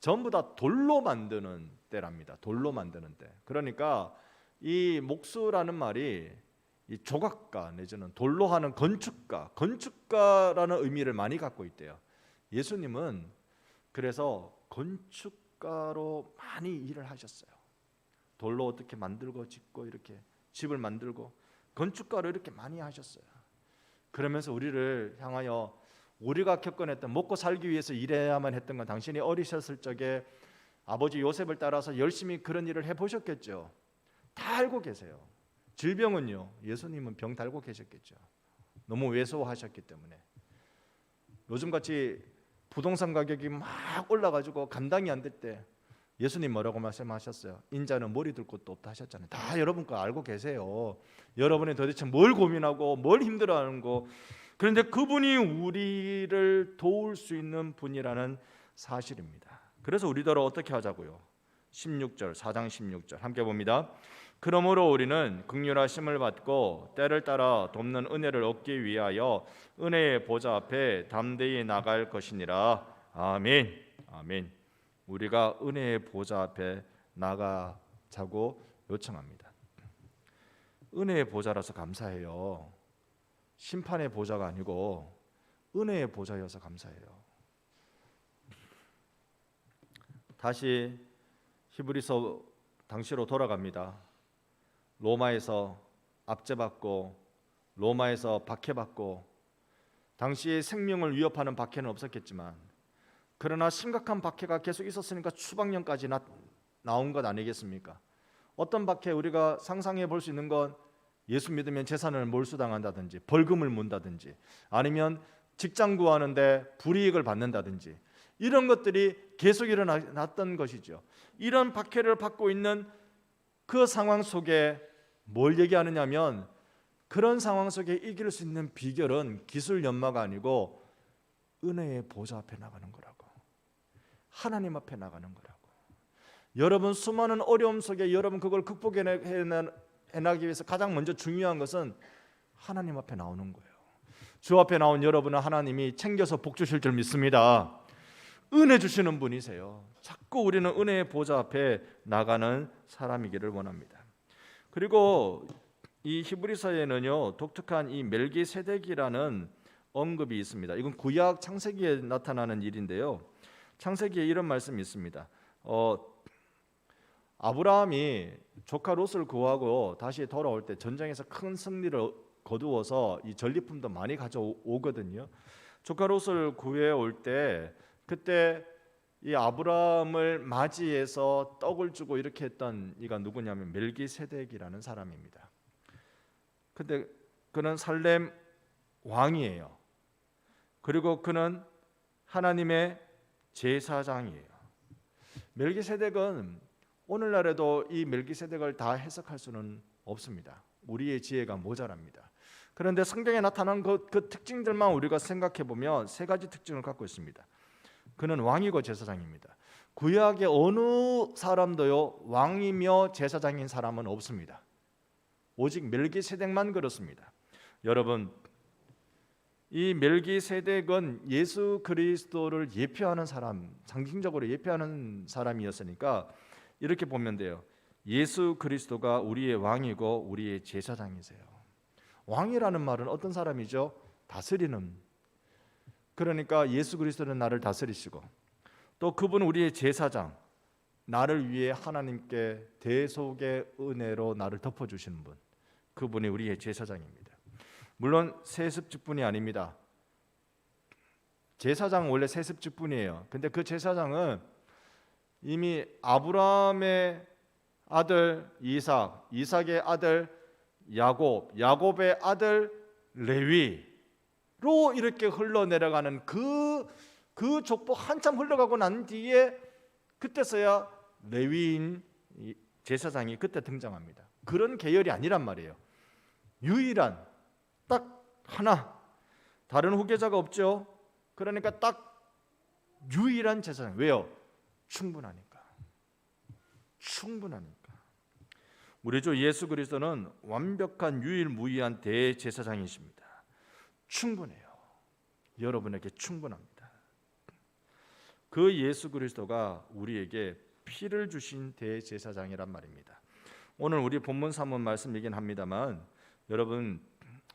전부 다 돌로 만드는 때랍니다. 돌로 만드는 때. 그러니까 이 목수라는 말이 이 조각가 내지는 돌로 하는 건축가라는 의미를 많이 갖고 있대요. 예수님은 그래서 건축가로 많이 일을 하셨어요. 돌로 어떻게 만들고 짓고 이렇게 집을 만들고 건축가로 이렇게 많이 하셨어요. 그러면서 우리를 향하여 우리가 겪어냈던 먹고 살기 위해서 일해야만 했던 건 당신이 어리셨을 적에 아버지 요셉을 따라서 열심히 그런 일을 해보셨겠죠. 다 알고 계세요. 질병은요, 예수님은 병 달고 계셨겠죠. 너무 왜소하셨기 때문에. 요즘같이 부동산 가격이 막 올라가지고 감당이 안 될 때 예수님 뭐라고 말씀하셨어요? 인자는 머리 둘 곳도 없다 하셨잖아요. 다 여러분 거 알고 계세요. 여러분이 도대체 뭘 고민하고 뭘 힘들어하는 거. 그런데 그분이 우리를 도울 수 있는 분이라는 사실입니다. 그래서 우리더러 어떻게 하자고요? 16절, 4장 16절 함께 봅니다. 그러므로 우리는 긍휼하심을 받고 때를 따라 돕는 은혜를 얻기 위하여 은혜의 보좌 앞에 담대히 나갈 것이니라. 아멘. 아멘. 우리가 은혜의 보좌 앞에 나가자고 요청합니다. 은혜의 보좌라서 감사해요. 심판의 보좌가 아니고 은혜의 보좌여서 감사해요. 다시 히브리서 당시로 돌아갑니다. 로마에서 압제받고 로마에서 박해받고 당시의 생명을 위협하는 박해는 없었겠지만 그러나 심각한 박해가 계속 있었으니까 추방령까지 나온 것 아니겠습니까? 어떤 박해 우리가 상상해 볼 수 있는 건 예수 믿으면 재산을 몰수당한다든지 벌금을 문다든지 아니면 직장 구하는데 불이익을 받는다든지 이런 것들이 계속 일어났던 것이죠. 이런 박해를 받고 있는 그 상황 속에 뭘 얘기하느냐면 그런 상황 속에 이길 수 있는 비결은 기술 연마가 아니고 은혜의 보좌 앞에 나가는 거라고. 하나님 앞에 나가는 거라고. 여러분 수많은 어려움 속에 여러분 그걸 극복해나가기 위해서 가장 먼저 중요한 것은 하나님 앞에 나오는 거예요. 주 앞에 나온 여러분은 하나님이 챙겨서 복 주실 줄 믿습니다. 은혜 주시는 분이세요. 자꾸 우리는 은혜의 보좌 앞에 나가는 사람이기를 원합니다. 그리고 이 히브리서에는요 독특한 이 멜기세덱이라는 언급이 있습니다. 이건 구약 창세기에 나타나는 일인데요. 창세기에 이런 말씀이 있습니다. 아브라함이 조카 롯을 구하고 다시 돌아올 때 전쟁에서 큰 승리를 거두어서 이 전리품도 많이 가져오거든요. 조카 롯을 구해올 때 그때 이 아브라함을 맞이해서 떡을 주고 이렇게 했던 이가 누구냐면 멜기세덱이라는 사람입니다. 근데 그는 살렘 왕이에요. 그리고 그는 하나님의 제사장이에요. 멜기세덱은 오늘날에도 이 멜기세덱을 다 해석할 수는 없습니다. 우리의 지혜가 모자랍니다. 그런데 성경에 나타난 그 특징들만 우리가 생각해 보면 세 가지 특징을 갖고 있습니다. 그는 왕이고 제사장입니다. 구약의 어느 사람도요 왕이며 제사장인 사람은 없습니다. 오직 멜기세덱만 그렇습니다. 여러분, 이 멜기세덱은 예수 그리스도를 예표하는 사람, 상징적으로 예표하는 사람이었으니까 이렇게 보면 돼요. 예수 그리스도가 우리의 왕이고 우리의 제사장이세요. 왕이라는 말은 어떤 사람이죠? 다스리는. 그러니까 예수 그리스도는 나를 다스리시고 또 그분은 우리의 제사장, 나를 위해 하나님께 대속의 은혜로 나를 덮어주시는 분, 그분이 우리의 제사장입니다. 물론 세습직분이 아닙니다. 제사장은 원래 세습직분이에요. 근데 그 제사장은 이미 아브라함의 아들 이삭, 이삭의 아들 야곱, 야곱의 아들 레위로 이렇게 흘러내려가는 그 족보 한참 흘러가고 난 뒤에 그때서야 레위인 제사장이 그때 등장합니다. 그런 계열이 아니란 말이에요. 유일한 딱 하나, 다른 후계자가 없죠. 그러니까 딱 유일한 제사장. 왜요? 충분하니까. 충분하니까. 우리 주 예수 그리스도는 완벽한 유일무이한 대제사장이십니다. 충분해요. 여러분에게 충분합니다. 그 예수 그리스도가 우리에게 피를 주신 대제사장이란 말입니다. 오늘 우리 본문 사문 말씀이긴 합니다만 여러분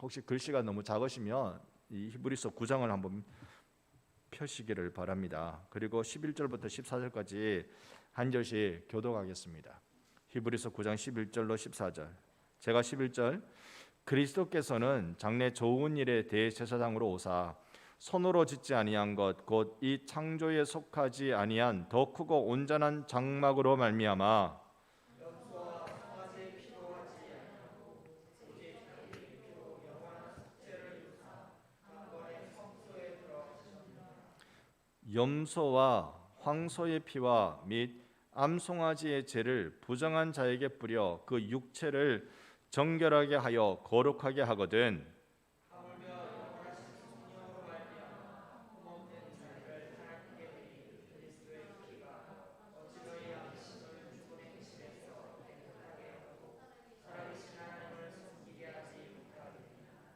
혹시 글씨가 너무 작으시면 이 히브리서 9장을 한번 펴시기를 바랍니다. 그리고 11절부터 14절까지 한 절씩 교독하겠습니다. 히브리서 9장 11절로 14절. 제가 11절, 그리스도께서는 장래 좋은 일의 대제사장으로 오사 손으로 짓지 아니한 것 곧 이 창조에 속하지 아니한 더 크고 온전한 장막으로 말미암아 염소와 황소의 피와 및 암송아지의 죄를 부정한 자에게 뿌려 그 육체를 정결하게 하여 거룩하게 하거든.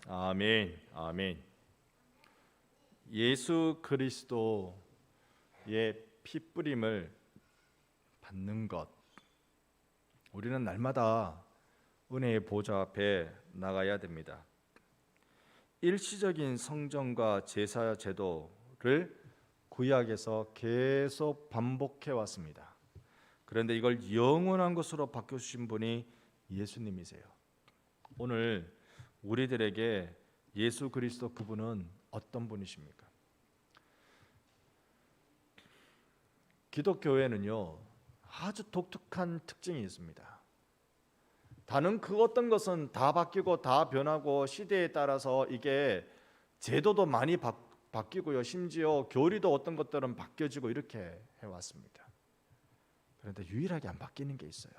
아멘, 아멘. 예수 그리스도의 피뿌림을 받는 것, 우리는 날마다 은혜의 보좌 앞에 나가야 됩니다. 일시적인 성전과 제사 제도를 구약에서 계속 반복해 왔습니다. 그런데 이걸 영원한 것으로 바꿔주신 분이 예수님이세요. 오늘 우리들에게 예수 그리스도 그분은 어떤 분이십니까? 기독교회는요 아주 독특한 특징이 있습니다. 다른 그 어떤 것은 다 바뀌고 다 변하고 시대에 따라서 이게 제도도 많이 바뀌고요, 심지어 교리도 어떤 것들은 바뀌어지고 이렇게 해왔습니다. 그런데 유일하게 안 바뀌는 게 있어요.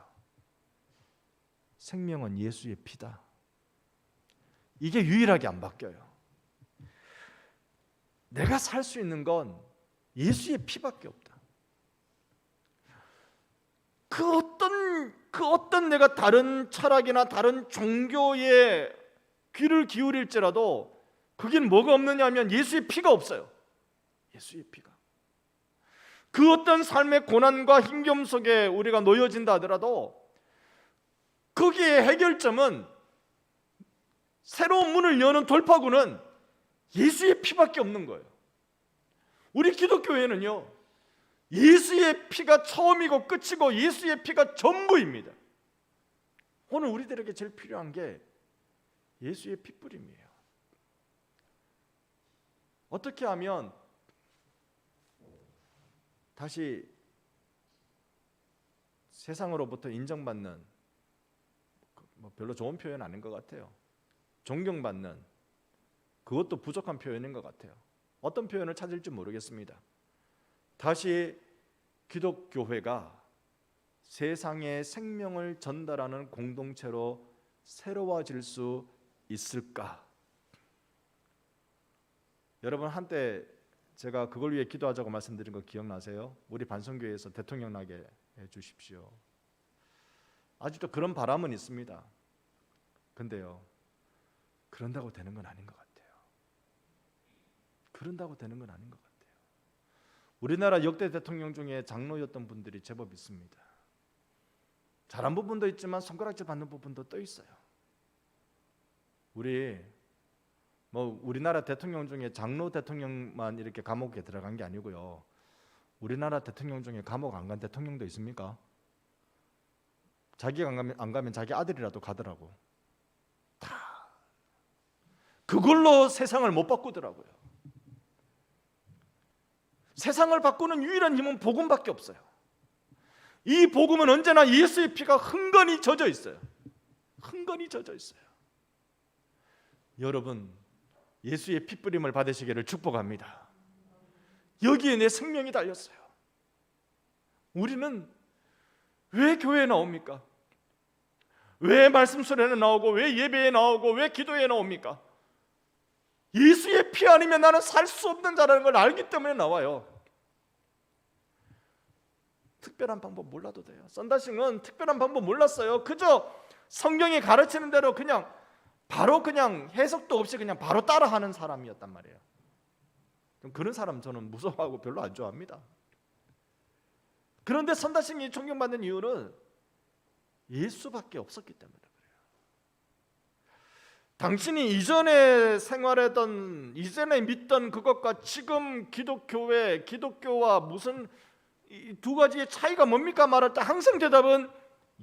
생명은 예수의 피다. 이게 유일하게 안 바뀌어요. 내가 살 수 있는 건 예수의 피밖에 없다. 그 어떤 내가 다른 철학이나 다른 종교에 귀를 기울일지라도 그긴 뭐가 없느냐 하면 예수의 피가 없어요. 예수의 피가. 그 어떤 삶의 고난과 힘겨움 속에 우리가 놓여진다 하더라도 거기에 해결점은, 새로운 문을 여는 돌파구는 예수의 피밖에 없는 거예요. 우리 기독교회는요 예수의 피가 처음이고 끝이고 예수의 피가 전부입니다. 오늘 우리들에게 제일 필요한 게 예수의 피뿌림이에요. 어떻게 하면 다시 세상으로부터 인정받는, 별로 좋은 표현 아닌 것 같아요. 존경받는, 그것도 부족한 표현인 것 같아요. 어떤 표현을 찾을지 모르겠습니다. 다시 기독교회가 세상에 생명을 전달하는 공동체로 새로워질 수 있을까? 여러분, 한때 제가 그걸 위해 기도하자고 말씀드린 거 기억나세요? 우리 반성교회에서 대통령 나게 해주십시오. 아직도 그런 바람은 있습니다. 근데요, 그런다고 되는 건 아닌 것 같아요. 그런다고 되는 건 아닌 것 같아요. 우리나라 역대 대통령 중에 장로였던 분들이 제법 있습니다. 잘한 부분도 있지만 손가락질 받는 부분도 또 있어요. 우리나라 대통령 중에 장로 대통령만 이렇게 감옥에 들어간 게 아니고요. 우리나라 대통령 중에 감옥 안 간 대통령도 있습니까? 자기가 안 가면 자기 아들이라도 가더라고. 다 그걸로 세상을 못 바꾸더라고요. 세상을 바꾸는 유일한 힘은 복음밖에 없어요. 이 복음은 언제나 예수의 피가 흥건히 젖어 있어요. 흥건히 젖어 있어요. 여러분, 예수의 피뿌림을 받으시기를 축복합니다. 여기에 내 생명이 달렸어요. 우리는 왜 교회에 나옵니까? 왜 말씀 수련에 나오고, 왜 예배에 나오고, 왜 기도에 나옵니까? 예수의 피 아니면 나는 살 수 없는 자라는 걸 알기 때문에 나와요. 특별한 방법 몰라도 돼요. 썬다싱은 특별한 방법 몰랐어요. 그저 성경이 가르치는 대로 그냥 바로 그냥 해석도 없이 그냥 바로 따라하는 사람이었단 말이에요. 그런 사람 저는 무서워하고 별로 안 좋아합니다. 그런데 썬다싱이 존경받는 이유는 예수밖에 없었기 때문에 그래요. 당신이 이전에 생활했던, 이전에 믿던 그것과 지금 기독교와 무슨 이 두 가지의 차이가 뭡니까 말할 때 항상 대답은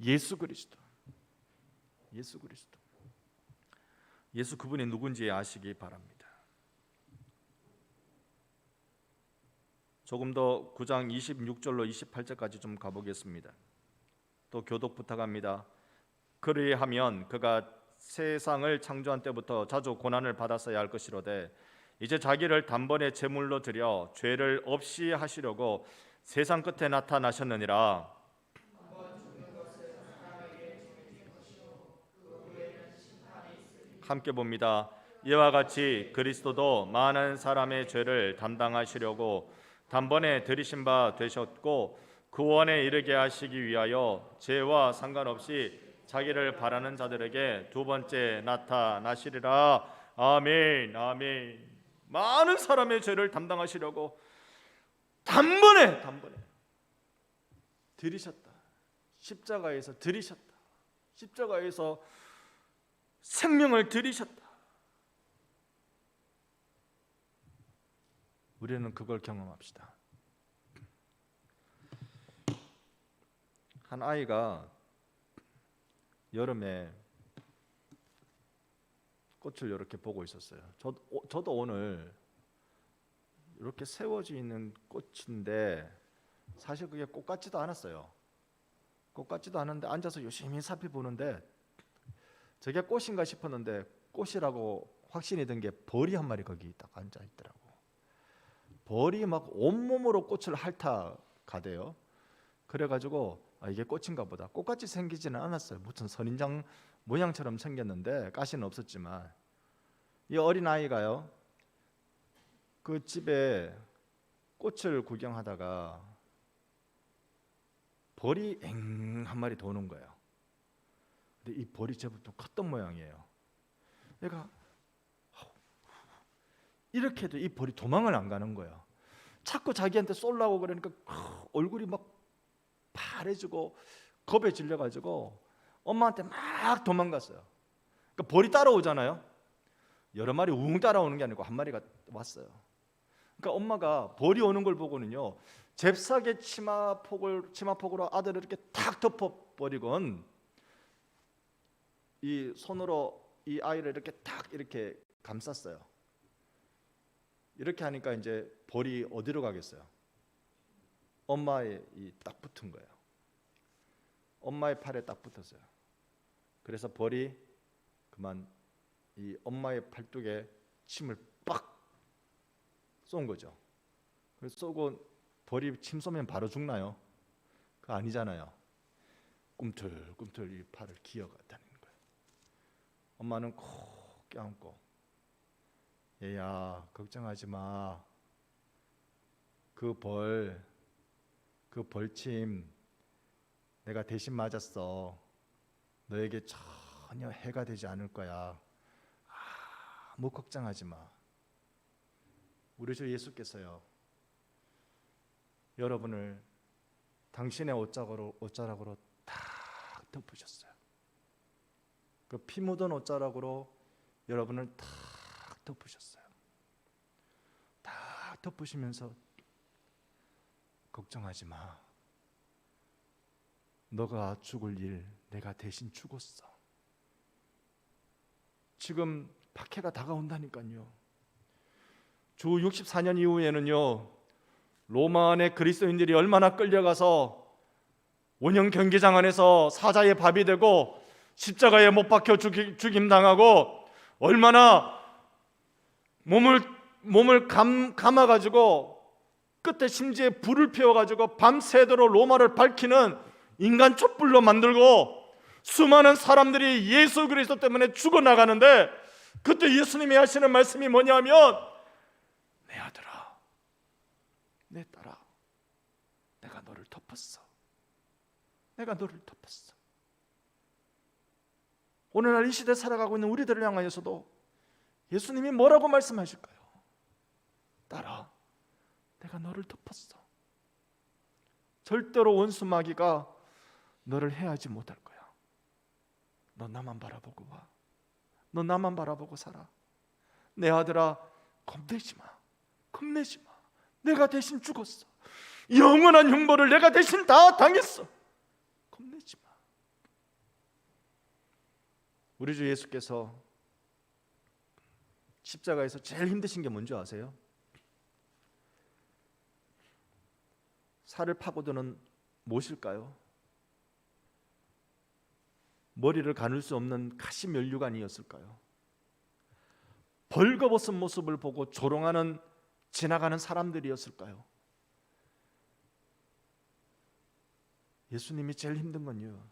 예수 그리스도. 예수 그리스도. 예수 그분이 누군지 아시기 바랍니다. 조금 더 9장 26절로 28절까지 좀 가보겠습니다. 또 교독 부탁합니다. 그리하면 그가 세상을 창조한 때부터 자주 고난을 받았어야 할 것이로되 이제 자기를 단번에 제물로 드려 죄를 없이 하시려고 세상 끝에 나타나셨느니라. 함께 봅니다. 이와 같이 그리스도도 많은 사람의 죄를 담당하시려고 단번에 들이신 바 되셨고 구원에 이르게 하시기 위하여 죄와 상관없이 자기를 바라는 자들에게 두 번째 나타나시리라. 아멘. 아멘. 많은 사람의 죄를 담당하시려고 단번에 들이셨다. 십자가에서 들이셨다. 십자가에서 생명을 들이셨다. 우리는 그걸 경험합시다. 한 아이가 여름에 꽃을 이렇게 보고 있었어요. 저도 오늘 이렇게 세워져 있는 꽃인데 사실 그게 꽃 같지도 않았어요. 꽃 같지도 않은데 앉아서 유심히 살펴보는데 저게 꽃인가 싶었는데 꽃이라고 확신이 든 게 벌이 한 마리 거기 딱 앉아 있더라고. 벌이 막 온몸으로 꽃을 핥아가대요. 그래가지고 이게 꽃인가 보다. 꽃같이 생기지는 않았어요. 무슨 선인장 모양처럼 생겼는데 가시는 없었지만 이 어린 아이가요, 그 집에 꽃을 구경하다가 벌이 한 마리 도는 거예요. 근데 이 벌이 제법 좀 컸던 모양이에요. 얘가 이렇게 해도 이 벌이 도망을 안 가는 거예요. 자꾸 자기한테 쏠라고 그러니까 얼굴이 막 파래지고 겁에 질려가지고 엄마한테 막 도망갔어요. 그러니까 벌이 따라오잖아요. 여러 마리 웅 따라오는 게 아니고 한 마리가 왔어요. 그러니까 엄마가 벌이 오는 걸 보고는요, 잽싸게 치마폭으로 아들을 이렇게 탁 덮어버리곤 이 손으로 이 아이를 이렇게 탁 이렇게 감쌌어요. 이렇게 하니까 이제 벌이 어디로 가겠어요? 엄마의 이 딱 붙은 거예요. 엄마의 팔에 딱 붙었어요. 그래서 벌이 그만 이 엄마의 팔뚝에 침을 빡 쏜 거죠. 그래서 쏘고 벌이 침 쏘면 바로 죽나요? 그거 아니잖아요. 꿈틀꿈틀 이 팔을 기어가 다니는 거예요. 엄마는 콕 껴안고, 얘야 걱정하지 마. 그 벌침 내가 대신 맞았어. 너에게 전혀 해가 되지 않을 거야. 아무 걱정하지 마. 우리 주 예수께서요, 여러분을 당신의 옷자락으로 탁 덮으셨어요. 그 피 묻은 옷자락으로 여러분을 탁 덮으셨어요. 탁 덮으시면서 걱정하지 마. 너가 죽을 일 내가 대신 죽었어. 지금 박해가 다가온다니까요. 주 64년 이후에는요, 로마 안의 그리스도인들이 얼마나 끌려가서 원형 경기장 안에서 사자의 밥이 되고 십자가에 못 박혀 죽임당하고 얼마나 몸을 감아가지고 끝에 심지어 불을 피워가지고 밤새도록 로마를 밝히는 인간 촛불로 만들고 수많은 사람들이 예수 그리스도 때문에 죽어나가는데, 그때 예수님이 하시는 말씀이 뭐냐면, 내 아들아, 내 딸아, 내가 너를 덮었어. 내가 너를 덮었어. 오늘날 이 시대 살아가고 있는 우리들을 향하여서도 예수님이 뭐라고 말씀하실까요? 딸아, 내가 너를 덮었어. 절대로 원수 마귀가 너를 해하지 못할 거야. 너 나만 바라보고 와. 너 나만 바라보고 살아. 내 아들아, 겁내지 마. 겁내지 마. 내가 대신 죽었어. 영원한 형벌을 내가 대신 다 당했어. 겁내지 마. 우리 주 예수께서 십자가에서 제일 힘드신 게 뭔지 아세요? 살을 파고드는 무엇일까요? 머리를 가눌 수 없는 가시면류관이었을까요? 벌거벗은 모습을 보고 조롱하는 지나가는 사람들이었을까요? 예수님이 제일 힘든 건요,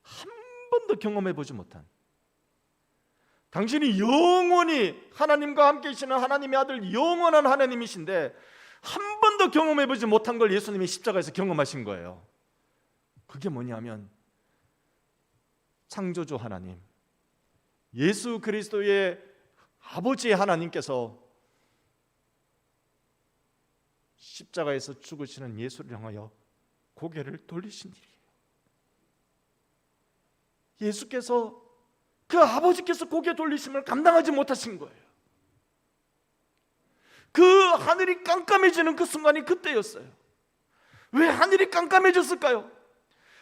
한 번도 경험해 보지 못한, 당신이 영원히 하나님과 함께 계시는 하나님의 아들, 영원한 하나님이신데 한 번도 경험해 보지 못한 걸 예수님이 십자가에서 경험하신 거예요. 그게 뭐냐면 창조주 하나님, 예수 그리스도의 아버지 하나님께서 십자가에서 죽으시는 예수를 향하여 고개를 돌리신 일이에요. 예수께서, 그 아버지께서 고개 돌리심을 감당하지 못하신 거예요. 그 하늘이 깜깜해지는 그 순간이 그때였어요. 왜 하늘이 깜깜해졌을까요?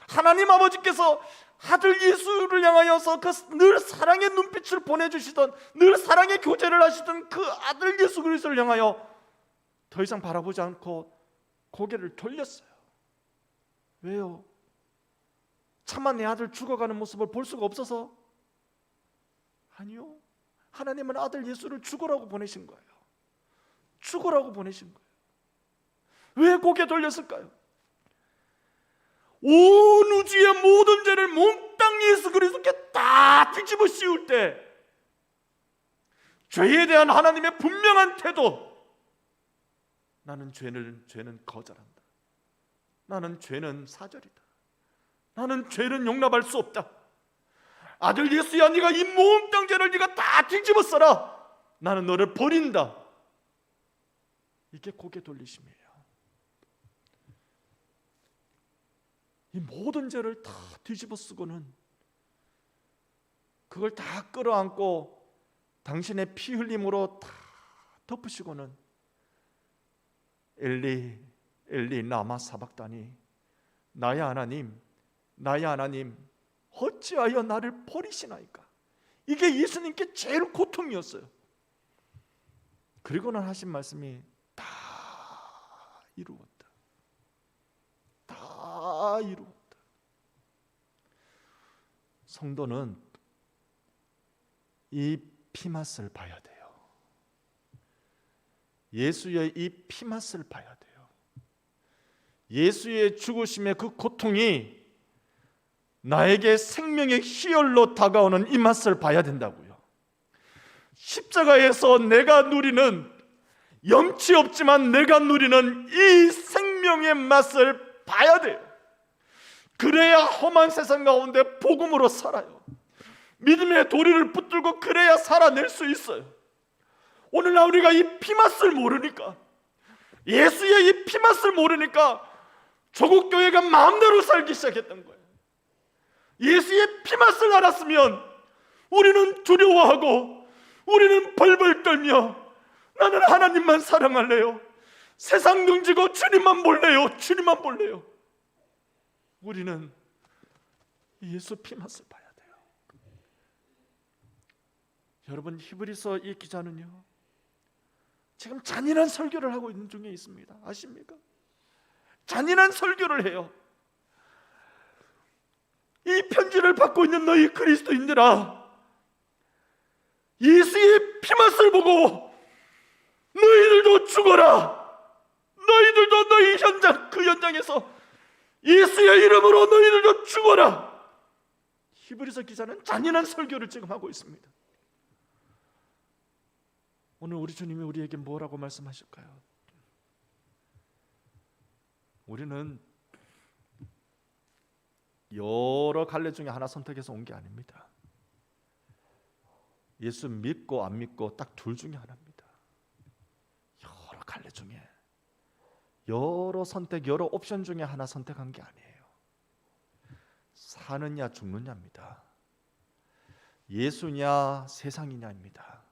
하나님 아버지께서 아들 예수를 향하여서 그 늘 사랑의 눈빛을 보내주시던, 늘 사랑의 교제를 하시던 그 아들 예수 그리스도를 향하여 더 이상 바라보지 않고 고개를 돌렸어요. 왜요? 차마 내 아들 죽어가는 모습을 볼 수가 없어서? 아니요. 하나님은 아들 예수를 죽으라고 보내신 거예요. 죽으라고 보내신 거예요. 왜 고개 돌렸을까요? 온 우주의 모든 죄를 몽땅 예수 그리스도께 다 뒤집어 씌울 때 죄에 대한 하나님의 분명한 태도, 나는 죄는 거절한다. 나는 죄는 사절이다. 나는 죄는 용납할 수 없다. 아들 예수야, 네가 이 몽땅 죄를 네가 다 뒤집어 써라. 나는 너를 버린다. 이게 고개 돌리심이에요. 이 모든 죄를 다 뒤집어 쓰고는, 그걸 다 끌어안고 당신의 피 흘림으로 다 덮으시고는, 엘리 엘리 라마 사박다니, 나의 하나님 나의 하나님 어찌하여 나를 버리시나이까. 이게 예수님께 제일 고통이었어요. 그리고는 하신 말씀이 다 이루었다. 다 이루었다. 성도는 이 피맛을 봐야 돼요. 예수의 이 피맛을 봐야 돼요. 예수의 죽으심의 그 고통이 나에게 생명의 희열로 다가오는 이 맛을 봐야 된다고요. 십자가에서 내가 누리는, 염치 없지만 내가 누리는 이 생명의 맛을 봐야 돼요. 그래야 험한 세상 가운데 복음으로 살아요. 믿음의 도리를 붙들고 그래야 살아낼 수 있어요. 오늘날 우리가 이 피맛을 모르니까, 예수의 이 피맛을 모르니까 조국 교회가 마음대로 살기 시작했던 거예요. 예수의 피맛을 알았으면 우리는 두려워하고, 우리는 벌벌 떨며 나는 하나님만 사랑할래요, 세상 등지고 주님만 볼래요, 주님만 볼래요. 우리는 예수 피맛을 봐야 돼요. 여러분, 히브리서 이 기자는요, 지금 잔인한 설교를 하고 있는 중에 있습니다. 아십니까? 잔인한 설교를 해요. 이 편지를 받고 있는 너희 그리스도인들아, 예수의 피맛을 보고 너희들도 죽어라. 너희들도 너희 현장, 그 현장에서 예수의 이름으로 너희들도 죽어라. 히브리서 기자는 잔인한 설교를 지금 하고 있습니다. 오늘 우리 주님이 우리에게 뭐라고 말씀하실까요? 우리는 여러 갈래 중에 하나 선택해서 온 게 아닙니다. 예수 믿고 안 믿고 딱 둘 중에 하나입니다. 여러 갈래 중에, 여러 선택, 여러 옵션 중에 하나 선택한 게 아니에요. 사느냐 죽느냐입니다. 예수냐 세상이냐입니다.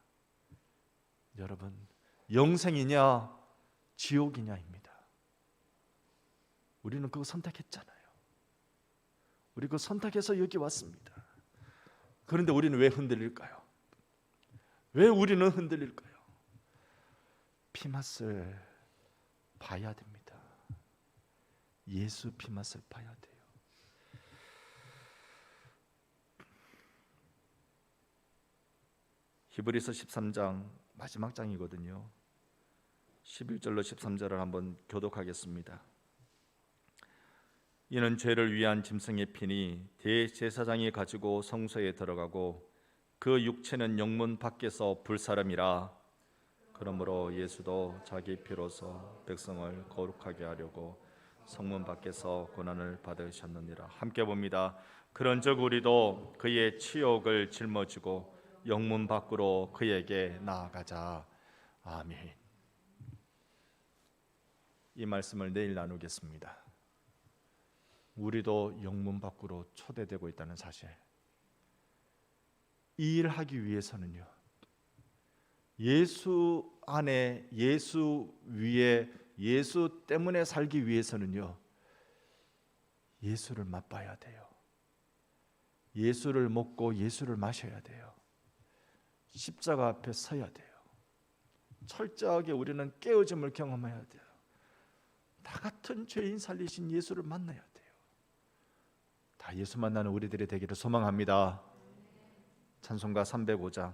여러분, 영생이냐 지옥이냐입니다. 우리는 그거 선택했잖아요. 우리 그거 선택해서 여기 왔습니다. 그런데 우리는 왜 흔들릴까요? 왜 우리는 흔들릴까요? 피맛을 봐야 됩니다. 예수 피맛을 봐야 돼요. 히브리서 13장 마지막 장이거든요. 11절로 13절을 한번 교독하겠습니다. 이는 죄를 위한 짐승의 피니 대제사장이 가지고 성소에 들어가고 그 육체는 영문 밖에서 불사름이라. 그러므로 예수도 자기 피로서 백성을 거룩하게 하려고 성문 밖에서 고난을 받으셨느니라. 함께 봅니다. 그런즉 우리도 그의 치욕을 짊어지고 영문 밖으로 그에게 나아가자. 아멘. 이 말씀을 내일 나누겠습니다. 우리도 영문 밖으로 초대되고 있다는 사실. 이 일을 하기 위해서는요, 예수 안에, 예수 위에, 예수 때문에 살기 위해서는요, 예수를 맛봐야 돼요. 예수를 먹고 예수를 마셔야 돼요. 십자가 앞에 서야 돼요. 철저하게 우리는 깨어짐을 경험해야 돼요. 다 같은 죄인 살리신 예수를 만나야 돼요. 다 예수 만나는 우리들이 되기를 소망합니다. 찬송가 305장